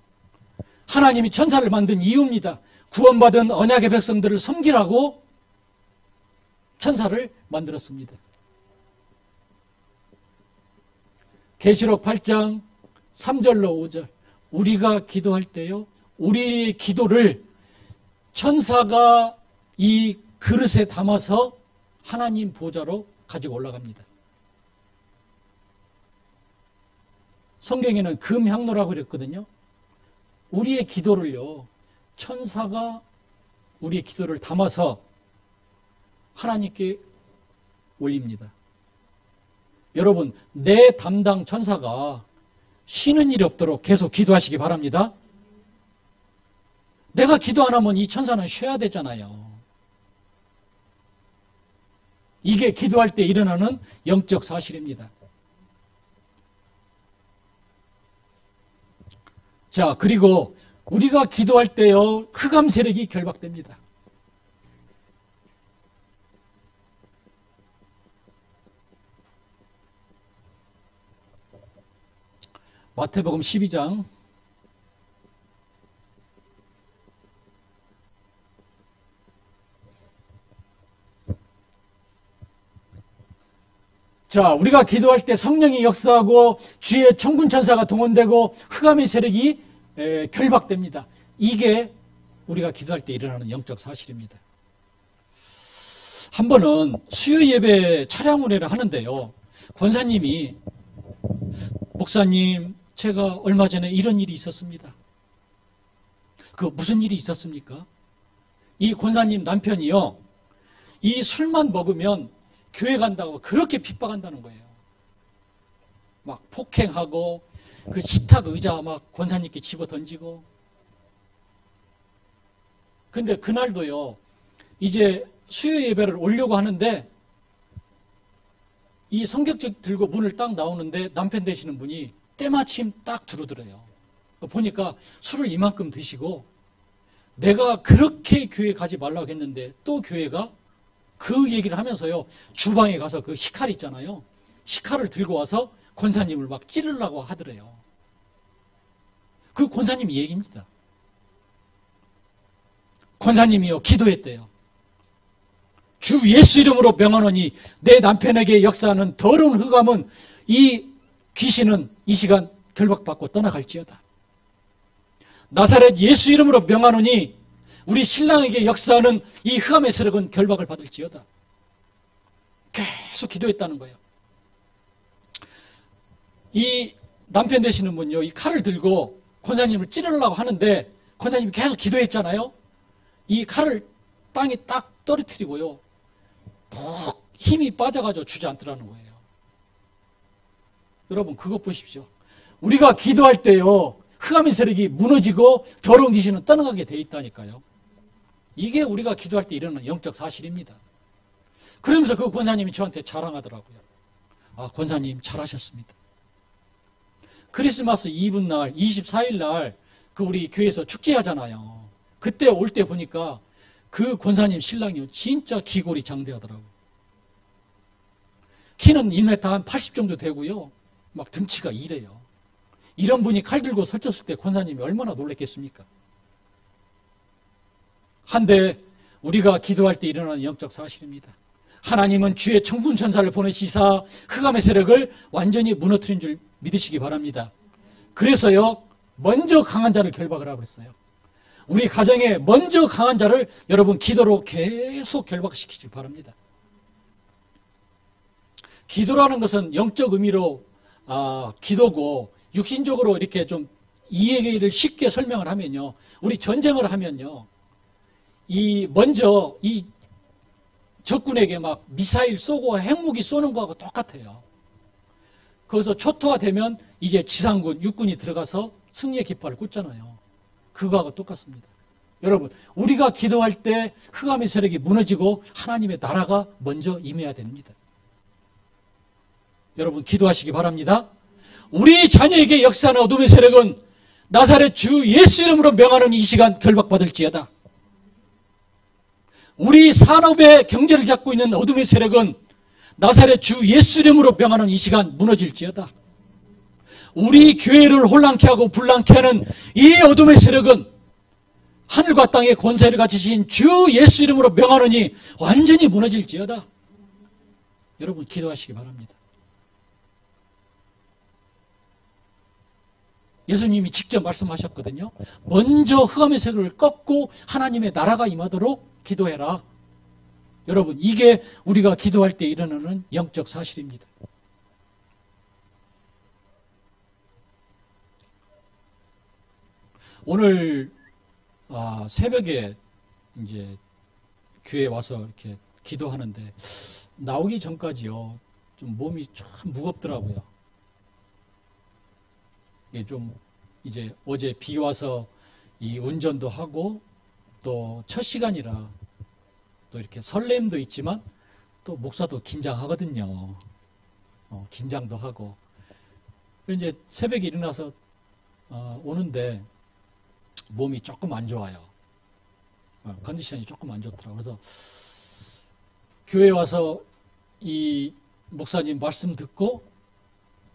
하나님이 천사를 만든 이유입니다. 구원받은 언약의 백성들을 섬기라고 천사를 만들었습니다. 계시록 8장 3절로 5절, 우리가 기도할 때요, 우리의 기도를 천사가 이 그릇에 담아서 하나님 보좌로 가지고 올라갑니다. 성경에는 금향로라고 그랬거든요. 우리의 기도를요, 천사가 우리의 기도를 담아서 하나님께 올립니다. 여러분, 내 담당 천사가 쉬는 일이 없도록 계속 기도하시기 바랍니다. 내가 기도 안 하면 이 천사는 쉬어야 되잖아요. 이게 기도할 때 일어나는 영적 사실입니다. 자, 그리고 우리가 기도할 때요, 흑암 세력이 결박됩니다. 마태복음 12장 자, 우리가 기도할 때 성령이 역사하고 주의 천군천사가 동원되고 흑암의 세력이 결박됩니다. 이게 우리가 기도할 때 일어나는 영적 사실입니다. 한 번은 수요 예배 차량 운행을 하는데요. 권사님이 목사님, 제가 얼마 전에 이런 일이 있었습니다. 그 무슨 일이 있었습니까? 이 권사님 남편이요, 이 술만 먹으면 교회 간다고 그렇게 핍박한다는 거예요. 막 폭행하고 그 식탁 의자 막 권사님께 집어 던지고. 근데 그날도요, 이제 수요 예배를 오려고 하는데 이 성경책 들고 문을 딱 나오는데 남편 되시는 분이 때마침 딱 들어들어요. 보니까 술을 이만큼 드시고, 내가 그렇게 교회 가지 말라고 했는데 또 교회가 그 얘기를 하면서요, 주방에 가서 그 식칼 있잖아요. 식칼을 들고 와서 권사님을 막 찌르려고 하더래요. 그 권사님 얘기입니다. 권사님이요, 기도했대요. 주 예수 이름으로 명하노니 내 남편에게 역사하는 더러운 흑암은, 이 귀신은 이 시간 결박받고 떠나갈지어다. 나사렛 예수 이름으로 명하노니 우리 신랑에게 역사하는 이 흑암의 세력은 결박을 받을지어다. 계속 기도했다는 거예요. 이 남편 되시는 분요, 이 칼을 들고 권사님을 찌르려고 하는데 권사님이 계속 기도했잖아요. 이 칼을 땅에 딱 떨어뜨리고요, 푹 힘이 빠져가지고 주저앉더라는 거예요. 여러분, 그것 보십시오. 우리가 기도할 때요, 흑암의 세력이 무너지고 더러운 귀신은 떠나가게 돼 있다니까요. 이게 우리가 기도할 때 일어나는 영적 사실입니다. 그러면서 그 권사님이 저한테 자랑하더라고요. 아, 권사님 잘하셨습니다. 크리스마스 이브 날, 24일 날 그 우리 교회에서 축제하잖아요. 그때 올 때 보니까 그 권사님 신랑이요, 진짜 기골이 장대하더라고요. 키는 1m 한 80 정도 되고요, 막 등치가 이래요. 이런 분이 칼 들고 설쳤을 때 권사님이 얼마나 놀랬겠습니까? 한데 우리가 기도할 때 일어나는 영적 사실입니다. 하나님은 주의 천군천사를 보내시사 흑암의 세력을 완전히 무너뜨린 줄 믿으시기 바랍니다. 그래서요, 먼저 강한 자를 결박을 하고 그랬어요. 우리 가정에 먼저 강한 자를 여러분 기도로 계속 결박시키길 바랍니다. 기도라는 것은 영적 의미로 기도고, 육신적으로 이렇게 좀 이해를 쉽게 설명을 하면요, 우리 전쟁을 하면요, 먼저 이 적군에게 막 미사일 쏘고 핵무기 쏘는 거하고 똑같아요. 거기서 초토화 되면 이제 지상군, 육군이 들어가서 승리의 깃발을 꽂잖아요. 그거하고 똑같습니다. 여러분, 우리가 기도할 때 흑암의 세력이 무너지고 하나님의 나라가 먼저 임해야 됩니다. 여러분, 기도하시기 바랍니다. 우리 자녀에게 역사하는 어둠의 세력은 나사렛 주 예수 이름으로 명하는 이 시간 결박받을지어다. 우리 산업의 경제를 잡고 있는 어둠의 세력은 나사렛 주 예수 이름으로 명하는 이 시간 무너질지어다. 우리 교회를 혼란케 하고 불란케 하는 이 어둠의 세력은 하늘과 땅의 권세를 가지신 주 예수 이름으로 명하노니 완전히 무너질지어다. 여러분, 기도하시기 바랍니다. 예수님이 직접 말씀하셨거든요. 먼저 흑암의 세력을 꺾고 하나님의 나라가 임하도록 기도해라. 여러분, 이게 우리가 기도할 때 일어나는 영적 사실입니다. 오늘 새벽에 이제 교회에 와서 이렇게 기도하는데 나오기 전까지요, 좀 몸이 참 무겁더라고요. 이게 좀 이제 어제 비 와서 이 운전도 하고 또 첫 시간이라 또 이렇게 설렘도 있지만 또 목사도 긴장하거든요. 긴장도 하고. 이제 새벽에 일어나서 오는데 몸이 조금 안 좋아요. 컨디션이 조금 안 좋더라고요. 그래서 교회에 와서 이 목사님 말씀 듣고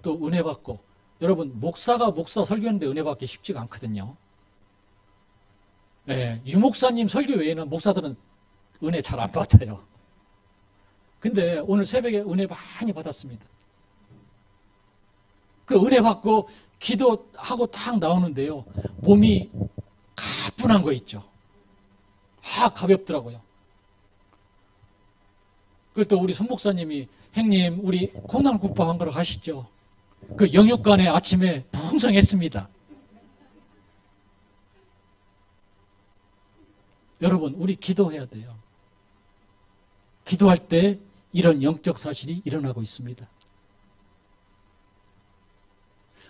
또 은혜 받고, 여러분, 목사가 목사 설교하는데 은혜 받기 쉽지가 않거든요. 네, 유목사님 설교 외에는 목사들은 은혜 잘 안 받아요. 근데 오늘 새벽에 은혜 많이 받았습니다. 그 은혜 받고 기도하고 딱 나오는데요. 몸이 가뿐한 거 있죠. 가볍더라고요. 그또 우리 손 목사님이 형님 우리 콩나물국밥 한 그릇 하시죠. 그 영육간에 아침에 풍성했습니다. 여러분 우리 기도해야 돼요. 기도할 때 이런 영적 사실이 일어나고 있습니다.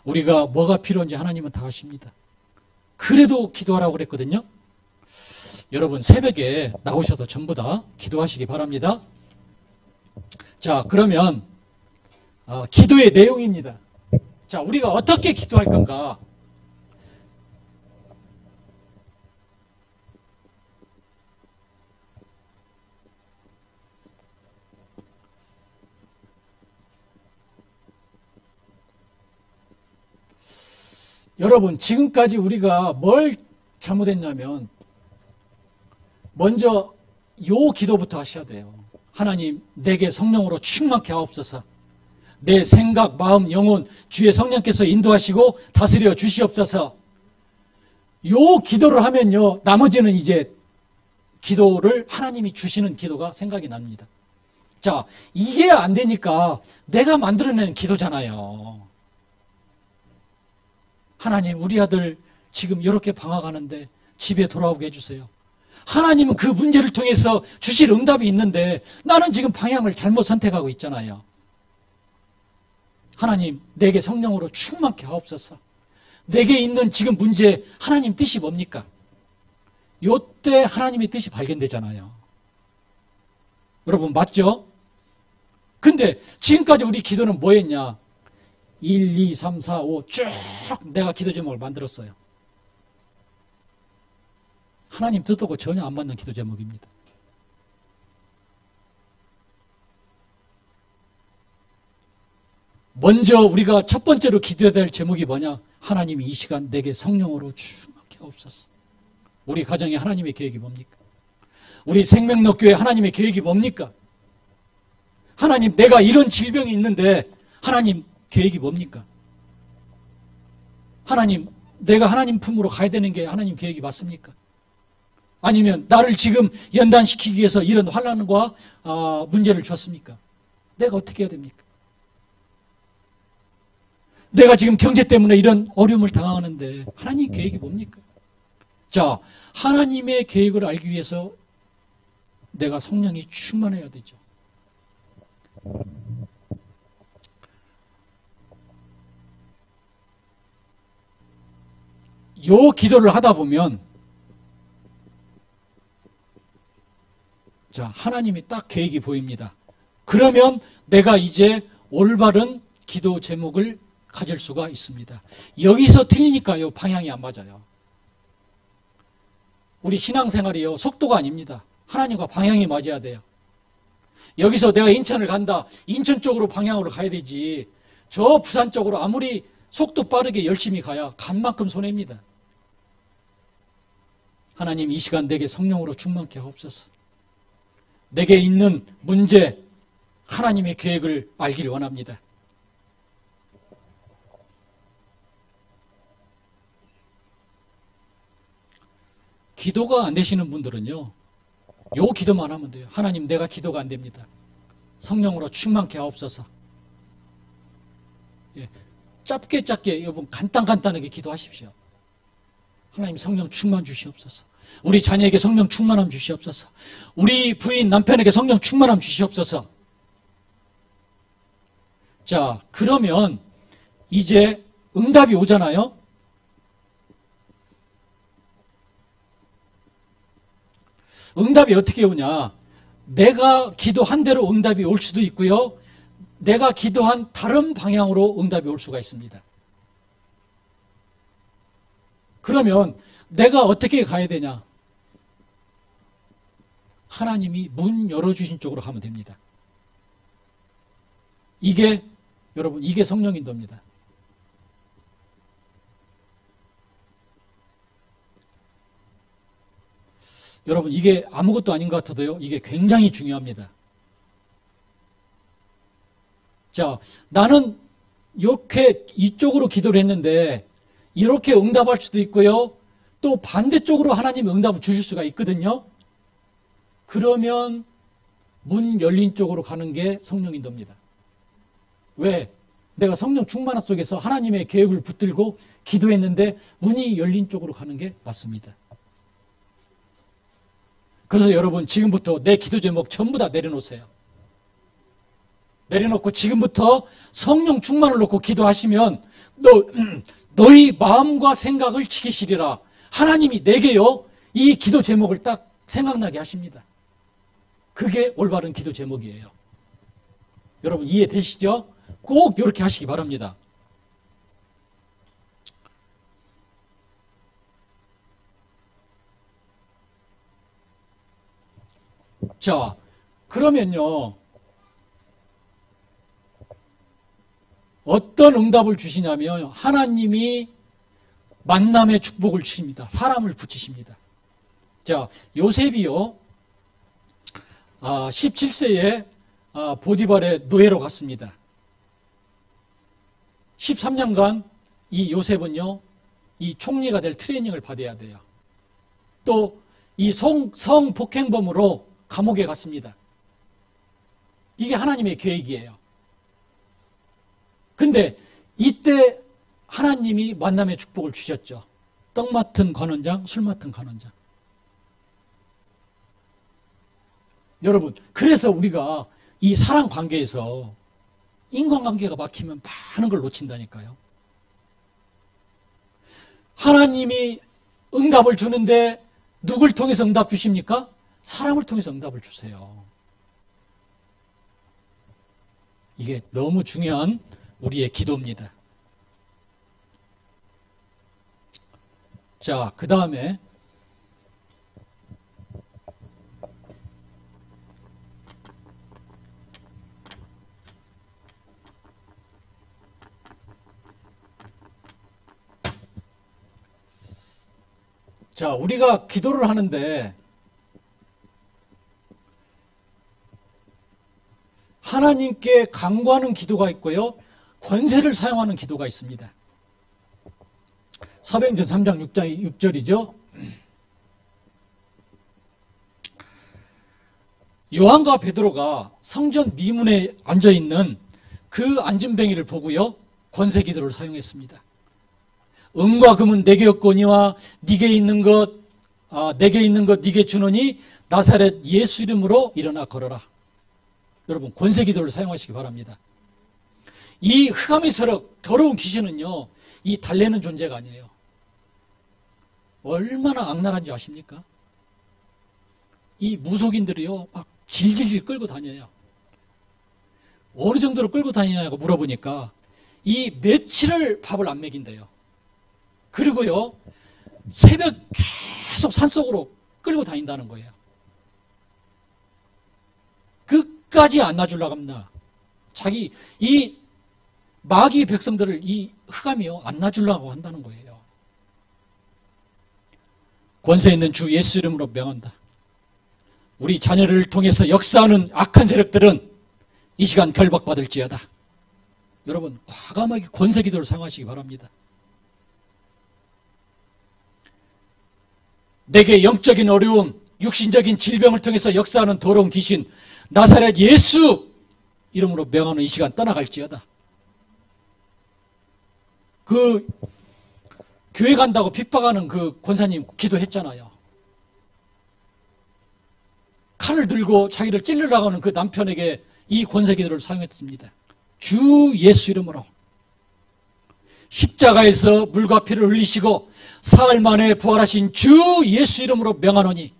우리가 뭐가 필요한지 하나님은 다 아십니다. 그래도 기도하라고 그랬거든요. 여러분 새벽에 나오셔서 전부 다 기도하시기 바랍니다. 자, 그러면 기도의 내용입니다. 자, 우리가 어떻게 기도할 건가? 여러분 지금까지 우리가 뭘 잘못했냐면 먼저 요 기도부터 하셔야 돼요. 하나님 내게 성령으로 충만케 하옵소서. 내 생각, 마음, 영혼 주의 성령께서 인도하시고 다스려 주시옵소서. 요 기도를 하면요 나머지는 이제 기도를 하나님이 주시는 기도가 생각이 납니다. 자, 이게 안 되니까 내가 만들어낸 기도잖아요. 하나님 우리 아들 지금 이렇게 방황하는데 집에 돌아오게 해주세요. 하나님은 그 문제를 통해서 주실 응답이 있는데 나는 지금 방향을 잘못 선택하고 있잖아요. 하나님 내게 성령으로 충만케 하옵소서. 내게 있는 지금 문제 하나님 뜻이 뭡니까? 요때 하나님의 뜻이 발견되잖아요. 여러분 맞죠? 근데 지금까지 우리 기도는 뭐였냐? 1, 2, 3, 4, 5 쭉 내가 기도 제목을 만들었어요. 하나님 뜻하고 전혀 안 맞는 기도 제목입니다. 먼저 우리가 첫 번째로 기도해야 될 제목이 뭐냐? 하나님이 이 시간 내게 성령으로 충만케 하옵소서. 우리 가정에 하나님의 계획이 뭡니까? 우리 생명력교회 하나님의 계획이 뭡니까? 하나님 내가 이런 질병이 있는데 하나님 계획이 뭡니까? 하나님 내가 하나님 품으로 가야 되는 게 하나님 계획이 맞습니까? 아니면 나를 지금 연단시키기 위해서 이런 환난과 문제를 줬습니까? 내가 어떻게 해야 됩니까? 내가 지금 경제 때문에 이런 어려움을 당하는데 하나님 계획이 뭡니까? 자, 하나님의 계획을 알기 위해서 내가 성령이 충만해야 되죠. 요 기도를 하다 보면 자, 하나님이 딱 계획이 보입니다. 그러면 내가 이제 올바른 기도 제목을 가질 수가 있습니다. 여기서 틀리니까요, 방향이 안 맞아요. 우리 신앙생활이요, 속도가 아닙니다. 하나님과 방향이 맞아야 돼요. 여기서 내가 인천을 간다. 인천 쪽으로 방향으로 가야 되지. 저 부산 쪽으로 아무리 속도 빠르게 열심히 가야 간 만큼 손해입니다. 하나님 이 시간 내게 성령으로 충만케 하옵소서. 내게 있는 문제, 하나님의 계획을 알기를 원합니다. 기도가 안 되시는 분들은요, 요 기도만 하면 돼요. 하나님 내가 기도가 안 됩니다. 성령으로 충만케 하옵소서. 예, 짧게 여러분 간단하게 기도하십시오. 하나님 성령 충만 주시옵소서. 우리 자녀에게 성령 충만함 주시옵소서. 우리 부인 남편에게 성령 충만함 주시옵소서. 자, 그러면 이제 응답이 오잖아요. 응답이 어떻게 오냐? 내가 기도한 대로 응답이 올 수도 있고요. 내가 기도한 다른 방향으로 응답이 올 수가 있습니다. 그러면 내가 어떻게 가야 되냐? 하나님이 문 열어주신 쪽으로 가면 됩니다. 이게 여러분 이게 성령 인도입니다. 여러분 이게 아무것도 아닌 것 같아도요, 이게 굉장히 중요합니다. 자, 나는 이렇게 이쪽으로 기도를 했는데 이렇게 응답할 수도 있고요. 또 반대쪽으로 하나님이 응답을 주실 수가 있거든요. 그러면 문 열린 쪽으로 가는 게 성령 인도입니다. 왜? 내가 성령 충만함 속에서 하나님의 계획을 붙들고 기도했는데 문이 열린 쪽으로 가는 게 맞습니다. 그래서 여러분 지금부터 내 기도 제목 전부 다 내려놓으세요. 내려놓고 지금부터 성령 충만을 놓고 기도하시면 너희 마음과 생각을 지키시리라. 하나님이 내게요 이 기도 제목을 딱 생각나게 하십니다. 그게 올바른 기도 제목이에요. 여러분 이해되시죠? 꼭 이렇게 하시기 바랍니다. 자, 그러면요 어떤 응답을 주시냐면 하나님이 만남의 축복을 주십니다. 사람을 붙이십니다. 자, 요셉이요 17세에 보디발의 노예로 갔습니다. 13년간 이 요셉은요 이 총리가 될 트레이닝을 받아야 돼요. 또 이 성폭행범으로 감옥에 갔습니다. 이게 하나님의 계획이에요. 근데 이때 하나님이 만남의 축복을 주셨죠. 떡 맡은 관원장, 술 맡은 관원장. 여러분, 그래서 우리가 이 사랑 관계에서 인간관계가 막히면 많은 걸 놓친다니까요. 하나님이 응답을 주는데 누굴 통해서 응답 주십니까? 사람을 통해서 응답을 주세요. 이게 너무 중요한 우리의 기도입니다. 자, 그 다음에 자, 우리가 기도를 하는데 하나님께 간구하는 기도가 있고요. 권세를 사용하는 기도가 있습니다. 사도행전 3장 6절이죠. 요한과 베드로가 성전 미문에 앉아있는 그 앉은뱅이를 보고요. 권세 기도를 사용했습니다. 은과 금은 내게 없거니와 네게 있는 것 내게 있는 것 네게 주노니 나사렛 예수 이름으로 일어나 걸어라. 여러분 권세 기도를 사용하시기 바랍니다. 이 흑암의 세력 더러운 귀신은요 이 달래는 존재가 아니에요. 얼마나 악랄한지 아십니까? 이 무속인들이요 막 질질 끌고 다녀요. 어느 정도로 끌고 다니냐고 물어보니까 이 며칠을 밥을 안 먹인대요. 그리고요 새벽 계속 산속으로 끌고 다닌다는 거예요. 끝까지 안 놔주려고 합니다. 자기 이 마귀 백성들을 이 흑암이요 안 놔주려고 한다는 거예요. 권세 있는 주 예수 이름으로 명한다. 우리 자녀를 통해서 역사하는 악한 세력들은 이 시간 결박받을지어다. 여러분 과감하게 권세 기도를 사용하시기 바랍니다. 내게 영적인 어려움, 육신적인 질병을 통해서 역사하는 더러운 귀신 나사렛 예수 이름으로 명하는 이 시간 떠나갈지어다. 그 교회 간다고 핍박하는 그 권사님 기도했잖아요. 칼을 들고 자기를 찔러나가는 그 남편에게 이 권세 기도를 사용했습니다. 주 예수 이름으로 십자가에서 물과 피를 흘리시고 사흘 만에 부활하신 주 예수 이름으로 명하노니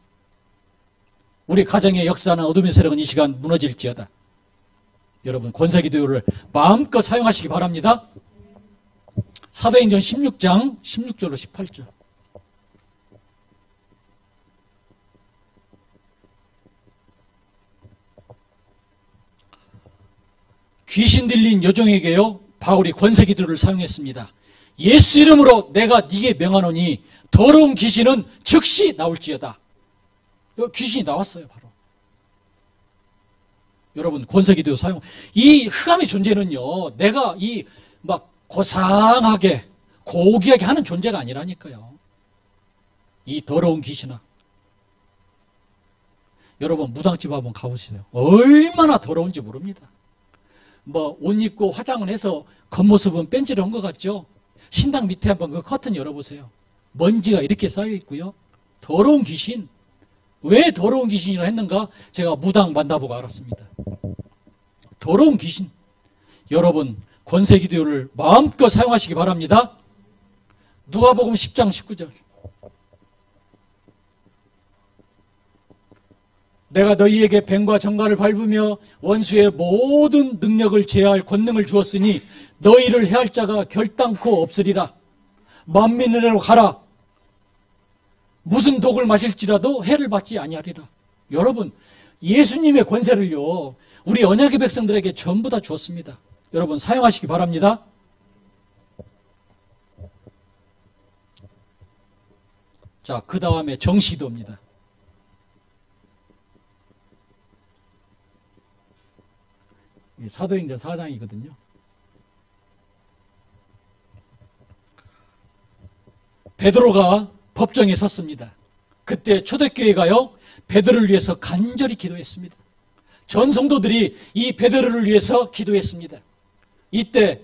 우리 가정의 역사나 어둠의 세력은 이 시간 무너질지어다. 여러분 권세 기도를 마음껏 사용하시기 바랍니다. 사도행전 16장 16절로 18절. 귀신 들린 여종에게요 바울이 권세 기도를 사용했습니다. 예수 이름으로 내가 네게 명하노니 더러운 귀신은 즉시 나올지어다. 귀신이 나왔어요 바로. 여러분, 권세기도 사용. 이 흑암의 존재는요, 내가 이 막 고상하게, 고귀하게 하는 존재가 아니라니까요. 이 더러운 귀신아. 여러분, 무당집 한번 가보세요. 얼마나 더러운지 모릅니다. 뭐, 옷 입고 화장을 해서 겉모습은 뺀질한 것 같죠? 신당 밑에 한번 그 커튼 열어보세요. 먼지가 이렇게 쌓여 있고요. 더러운 귀신. 왜 더러운 귀신이라 했는가? 제가 무당 만나보고 알았습니다. 더러운 귀신. 여러분, 권세기도를 마음껏 사용하시기 바랍니다. 누가복음 10장 19절. 내가 너희에게 뱀과 정갈을 밟으며 원수의 모든 능력을 제어할 권능을 주었으니 너희를 해할 자가 결단코 없으리라. 만민으로 가라. 무슨 독을 마실지라도 해를 받지 아니하리라. 여러분, 예수님의 권세를요, 우리 언약의 백성들에게 전부 다 주었습니다. 여러분, 사용하시기 바랍니다. 자, 그 다음에 정시기도입니다. 사도행전 4장이거든요. 베드로가 법정에 섰습니다. 그때 초대교회가요, 베드로를 위해서 간절히 기도했습니다. 전 성도들이 이 베드로를 위해서 기도했습니다. 이때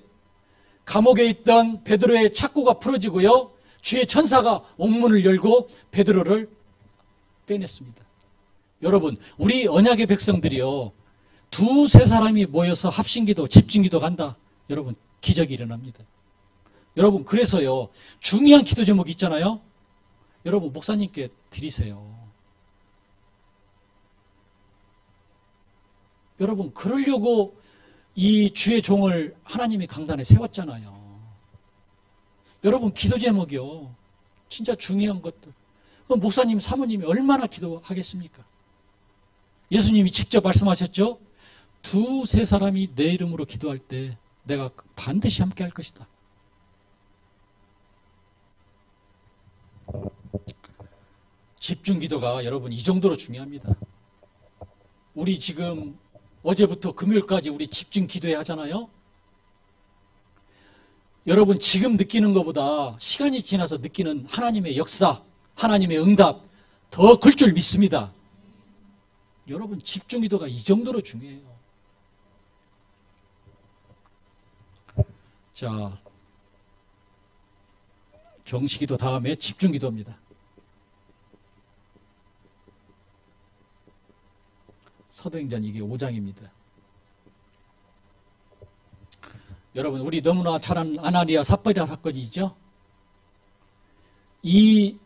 감옥에 있던 베드로의 착고가 풀어지고요, 주의 천사가 옥문을 열고 베드로를 빼냈습니다. 여러분, 우리 언약의 백성들이요, 두세 사람이 모여서 합심기도, 집중기도 간다. 여러분, 기적이 일어납니다. 여러분, 그래서요, 중요한 기도 제목이 있잖아요. 여러분, 목사님께 드리세요. 여러분, 그러려고 이 주의 종을 하나님이 강단에 세웠잖아요. 여러분, 기도 제목이요, 진짜 중요한 것들. 그럼 목사님, 사모님이 얼마나 기도하겠습니까? 예수님이 직접 말씀하셨죠? 두세 사람이 내 이름으로 기도할 때 내가 반드시 함께 할 것이다. 집중기도가 여러분 이 정도로 중요합니다. 우리 지금 어제부터 금요일까지 우리 집중기도회 하잖아요. 여러분, 지금 느끼는 것보다 시간이 지나서 느끼는 하나님의 역사, 하나님의 응답 더 클 줄 믿습니다. 여러분, 집중기도가 이 정도로 중요해요. 자, 정시기도 다음에 집중기도입니다. 사도행전 이게 5장입니다. 여러분, 우리 너무나 잘 아는 아나니아 삽바리아 사건이죠. 이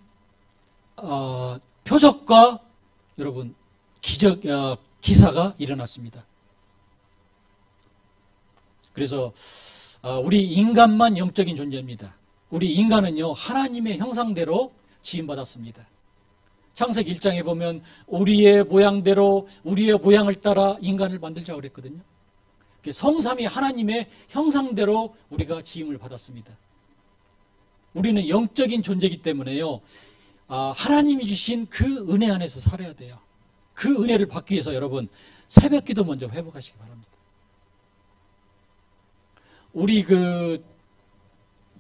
표적과 여러분 기사가 일어났습니다. 그래서 우리 인간만 영적인 존재입니다. 우리 인간은요, 하나님의 형상대로 지음받았습니다. 창세기 1장에 보면 우리의 모양대로 우리의 모양을 따라 인간을 만들자고 그랬거든요. 성삼위 하나님의 형상대로 우리가 지음을 받았습니다. 우리는 영적인 존재이기 때문에요, 하나님이 주신 그 은혜 안에서 살아야 돼요. 그 은혜를 받기 위해서 여러분, 새벽기도 먼저 회복하시기 바랍니다. 우리 그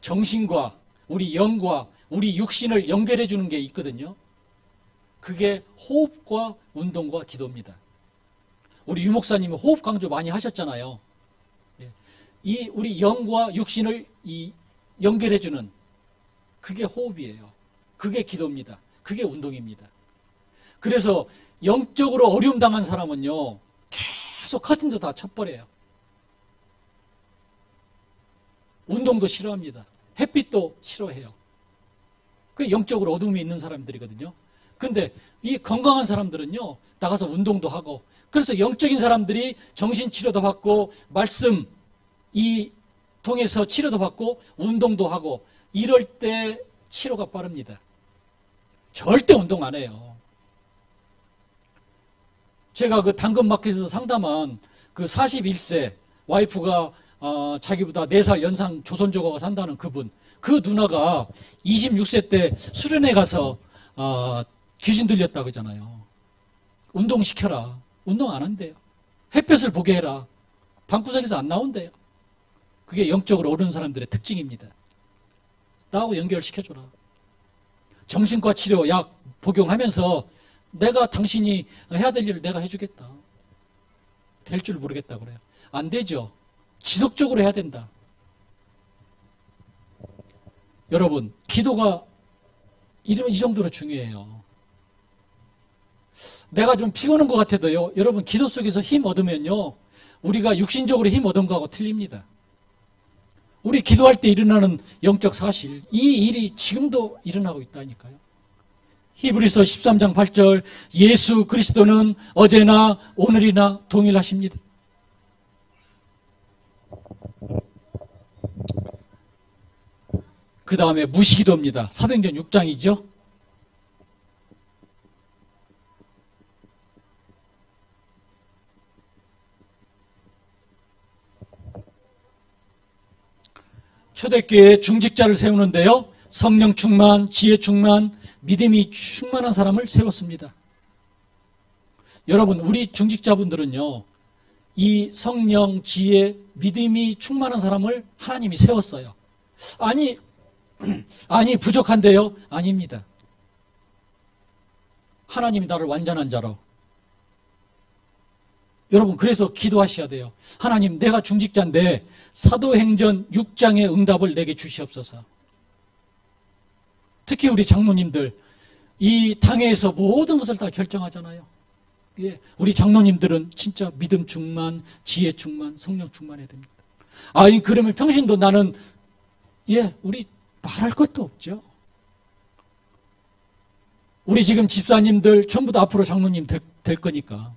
정신과 우리 영과 우리 육신을 연결해 주는 게 있거든요. 그게 호흡과 운동과 기도입니다. 우리 유 목사님이 호흡 강조 많이 하셨잖아요. 이 우리 영과 육신을 연결해 주는 그게 호흡이에요. 그게 기도입니다. 그게 운동입니다. 그래서 영적으로 어려움 당한 사람은요, 계속 커튼도 다 쳐버려요. 운동도 싫어합니다. 햇빛도 싫어해요. 그게 영적으로 어둠이 있는 사람들이거든요. 근데 이 건강한 사람들은요, 나가서 운동도 하고, 그래서 영적인 사람들이 정신치료도 받고, 말씀 통해서 치료도 받고, 운동도 하고, 이럴 때 치료가 빠릅니다. 절대 운동 안 해요. 제가 그 당근마켓에서 상담한 그 41세 와이프가 자기보다 4살 연상 조선조가가 산다는 그분, 그 누나가 26세 때 수련회 가서 귀신 들렸다 그러잖아요. 운동시켜라. 운동 안 한대요. 햇볕을 보게 해라. 방구석에서 안 나온대요. 그게 영적으로 어려운 사람들의 특징입니다. 나하고 연결시켜줘라. 정신과 치료 약 복용하면서 내가 당신이 해야 될 일을 내가 해주겠다. 될 줄 모르겠다 그래요. 안 되죠. 지속적으로 해야 된다. 여러분, 기도가 이 정도로 중요해요. 내가 좀 피곤한 것 같아도요, 여러분, 기도 속에서 힘 얻으면요, 우리가 육신적으로 힘 얻은 거하고 틀립니다. 우리 기도할 때 일어나는 영적 사실, 이 일이 지금도 일어나고 있다니까요. 히브리서 13장 8절, 예수 그리스도는 어제나 오늘이나 동일하십니다. 그 다음에 무시기도입니다. 사도행전 6장이죠. 초대교회에 중직자를 세우는데요. 성령 충만, 지혜 충만, 믿음이 충만한 사람을 세웠습니다. 여러분, 우리 중직자분들은요, 이 성령, 지혜, 믿음이 충만한 사람을 하나님이 세웠어요. 아니, 부족한데요? 아닙니다. 하나님이 나를 완전한 자로. 여러분, 그래서 기도하셔야 돼요. 하나님, 내가 중직자인데 사도행전 6장의 응답을 내게 주시옵소서. 특히 우리 장로님들, 이 당회에서 모든 것을 다 결정하잖아요. 예, 우리 장로님들은 진짜 믿음 충만, 지혜 충만, 성령 충만해야 됩니다. 아니, 그러면 평신도 나는, 우리 말할 것도 없죠. 우리 지금 집사님들 전부 다 앞으로 장로님 될 거니까.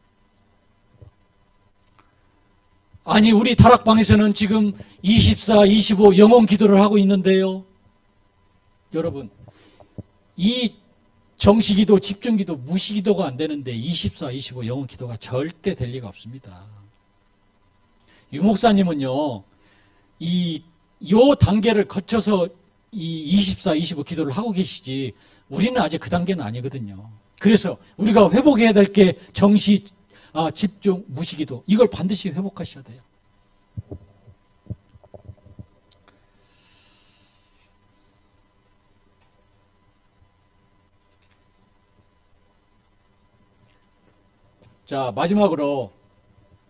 아니, 우리 다락방에서는 지금 24, 25 영혼 기도를 하고 있는데요. 여러분, 이 정시기도, 집중기도, 무시기도가 안 되는데 24, 25 영혼 기도가 절대 될 리가 없습니다. 유 목사님은요, 요 단계를 거쳐서 이 24, 25 기도를 하고 계시지, 우리는 아직 그 단계는 아니거든요. 그래서 우리가 회복해야 될 게 정시, 집중, 무시기도, 이걸 반드시 회복하셔야 돼요. 자, 마지막으로,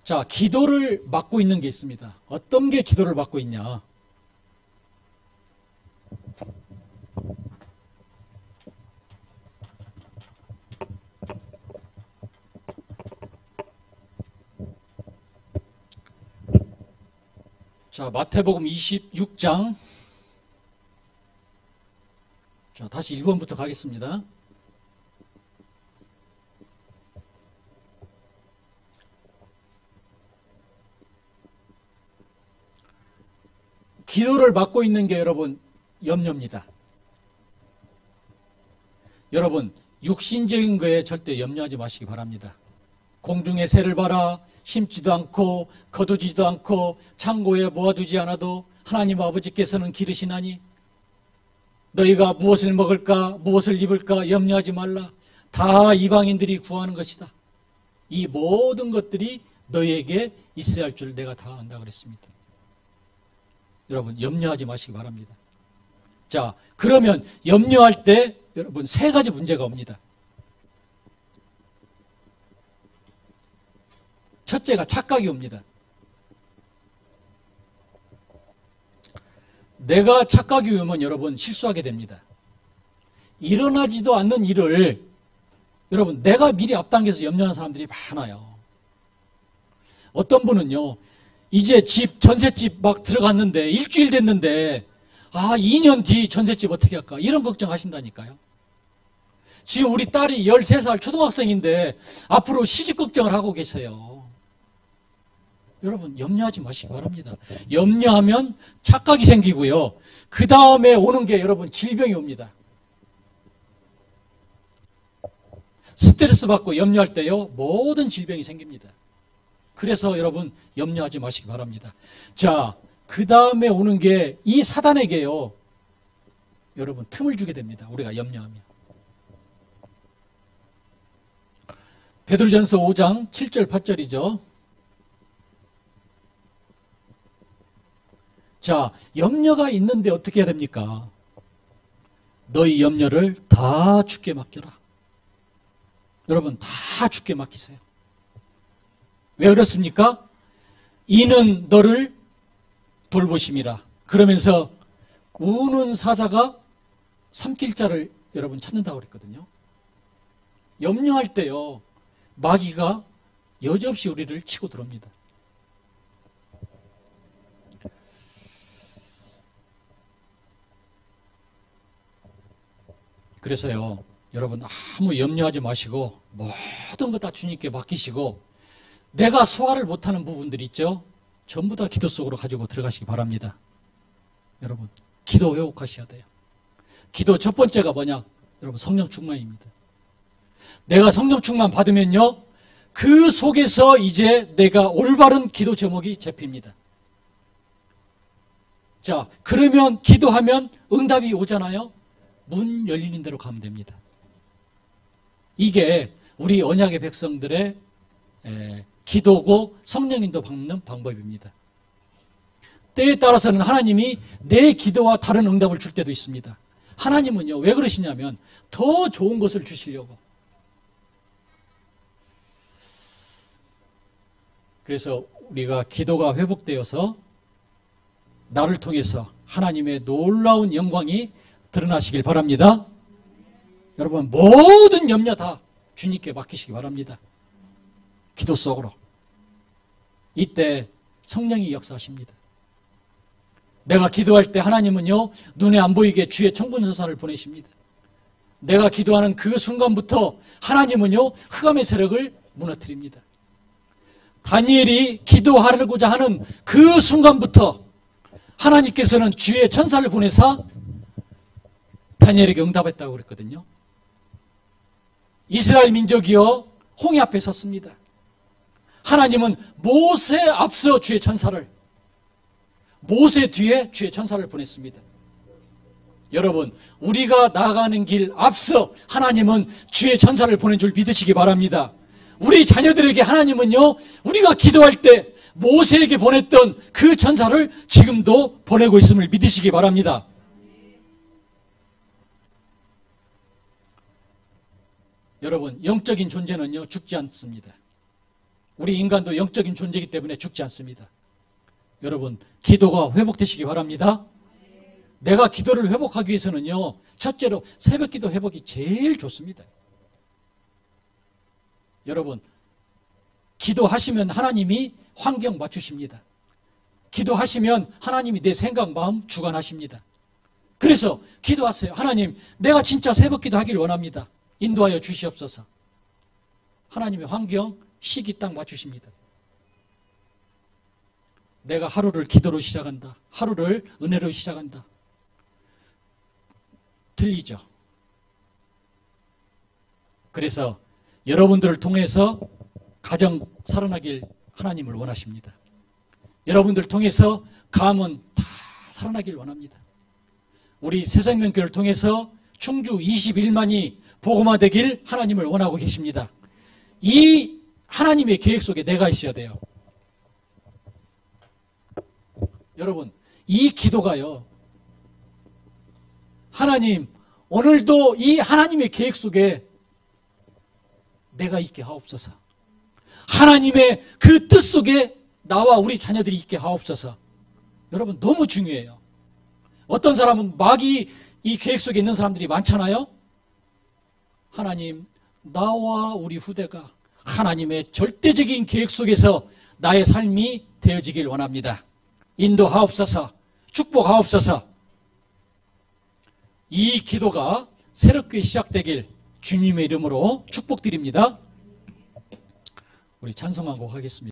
자, 기도를 막고 있는 게 있습니다. 어떤 게 기도를 막고 있냐? 자, 마태복음 26장. 자, 다시 1번부터 가겠습니다. 기도를 막고 있는 게 여러분 염려입니다. 여러분, 육신적인 거에 절대 염려하지 마시기 바랍니다. 공중의 새를 봐라. 심지도 않고 거두지도 않고 창고에 모아두지 않아도 하나님 아버지께서는 기르시나니 너희가 무엇을 먹을까 무엇을 입을까 염려하지 말라. 다 이방인들이 구하는 것이다. 이 모든 것들이 너희에게 있어야 할 줄 내가 다 안다 그랬습니다. 여러분, 염려하지 마시기 바랍니다. 자, 그러면 염려할 때 여러분 세 가지 문제가 옵니다. 첫째가 착각이 옵니다. 내가 착각이 오면 여러분 실수하게 됩니다. 일어나지도 않는 일을 여러분 내가 미리 앞당겨서 염려하는 사람들이 많아요. 어떤 분은요, 이제 전셋집 막 들어갔는데 일주일 됐는데 2년 뒤 전셋집 어떻게 할까? 이런 걱정하신다니까요. 지금 우리 딸이 13살 초등학생인데 앞으로 시집 걱정을 하고 계세요. 여러분, 염려하지 마시기 바랍니다. 염려하면 착각이 생기고요. 그 다음에 오는 게 여러분 질병이 옵니다. 스트레스 받고 염려할 때요, 모든 질병이 생깁니다. 그래서 여러분 염려하지 마시기 바랍니다. 자, 그 다음에 오는 게 이 사단에게요, 여러분 틈을 주게 됩니다. 우리가 염려하면. 베드로전서 5장 7절 8절이죠. 자, 염려가 있는데 어떻게 해야 됩니까? 너희 염려를 다 주께 맡겨라. 여러분, 다 주께 맡기세요. 왜 그렇습니까? 이는 너를 돌보심이라. 그러면서 우는 사자가 삼킬 자를 여러분 찾는다고 그랬거든요. 염려할 때요, 마귀가 여지없이 우리를 치고 들어옵니다. 그래서요, 여러분 아무 염려하지 마시고 모든 것 다 주님께 맡기시고, 내가 소화를 못하는 부분들 있죠? 전부 다 기도 속으로 가지고 들어가시기 바랍니다. 여러분, 기도 회복하셔야 돼요. 기도 첫 번째가 뭐냐? 여러분, 성령 충만입니다. 내가 성령 충만 받으면요, 그 속에서 이제 내가 올바른 기도 제목이 잡힙니다. 자, 그러면 기도하면 응답이 오잖아요. 문 열리는 대로 가면 됩니다. 이게 우리 언약의 백성들의 기도고 성령인도 받는 방법입니다. 때에 따라서는 하나님이 내 기도와 다른 응답을 줄 때도 있습니다. 하나님은요, 왜 그러시냐면 더 좋은 것을 주시려고. 그래서 우리가 기도가 회복되어서 나를 통해서 하나님의 놀라운 영광이 드러나시길 바랍니다. 여러분, 모든 염려 다 주님께 맡기시기 바랍니다. 기도 속으로. 이때 성령이 역사하십니다. 내가 기도할 때 하나님은요, 눈에 안 보이게 주의 천군서사를 보내십니다. 내가 기도하는 그 순간부터 하나님은요, 흑암의 세력을 무너뜨립니다. 다니엘이 기도하려고자 하는 그 순간부터 하나님께서는 주의 천사를 보내사 다니엘에게 응답했다고 그랬거든요. 이스라엘 민족이요, 홍해 앞에 섰습니다. 하나님은 모세 앞서 주의 천사를, 모세 뒤에 주의 천사를 보냈습니다. 여러분, 우리가 나가는 길 앞서 하나님은 주의 천사를 보낸 줄 믿으시기 바랍니다. 우리 자녀들에게 하나님은요, 우리가 기도할 때 모세에게 보냈던 그 천사를 지금도 보내고 있음을 믿으시기 바랍니다. 여러분, 영적인 존재는요, 죽지 않습니다. 우리 인간도 영적인 존재이기 때문에 죽지 않습니다. 여러분, 기도가 회복되시기 바랍니다. 내가 기도를 회복하기 위해서는요, 첫째로 새벽 기도 회복이 제일 좋습니다. 여러분, 기도하시면 하나님이 환경 맞추십니다. 기도하시면 하나님이 내 생각, 마음 주관하십니다. 그래서 기도하세요. 하나님, 내가 진짜 새벽 기도 하길 원합니다. 인도하여 주시옵소서. 하나님의 환경, 시기 딱 맞추십니다. 내가 하루를 기도로 시작한다. 하루를 은혜로 시작한다. 틀리죠. 그래서 여러분들을 통해서 가정 살아나길 하나님을 원하십니다. 여러분들 통해서 가문 다 살아나길 원합니다. 우리 새생명교회를 통해서 충주 21만이 복음화되길 하나님을 원하고 계십니다. 이 하나님의 계획 속에 내가 있어야 돼요. 여러분, 이 기도가요, 하나님, 오늘도 이 하나님의 계획 속에 내가 있게 하옵소서. 하나님의 그 뜻 속에 나와 우리 자녀들이 있게 하옵소서. 여러분, 너무 중요해요. 어떤 사람은 마귀 이 계획 속에 있는 사람들이 많잖아요. 하나님, 나와 우리 후대가 하나님의 절대적인 계획 속에서 나의 삶이 되어지길 원합니다. 인도하옵소서, 축복하옵소서. 이 기도가 새롭게 시작되길 주님의 이름으로 축복드립니다. 우리 찬송하고 하겠습니다.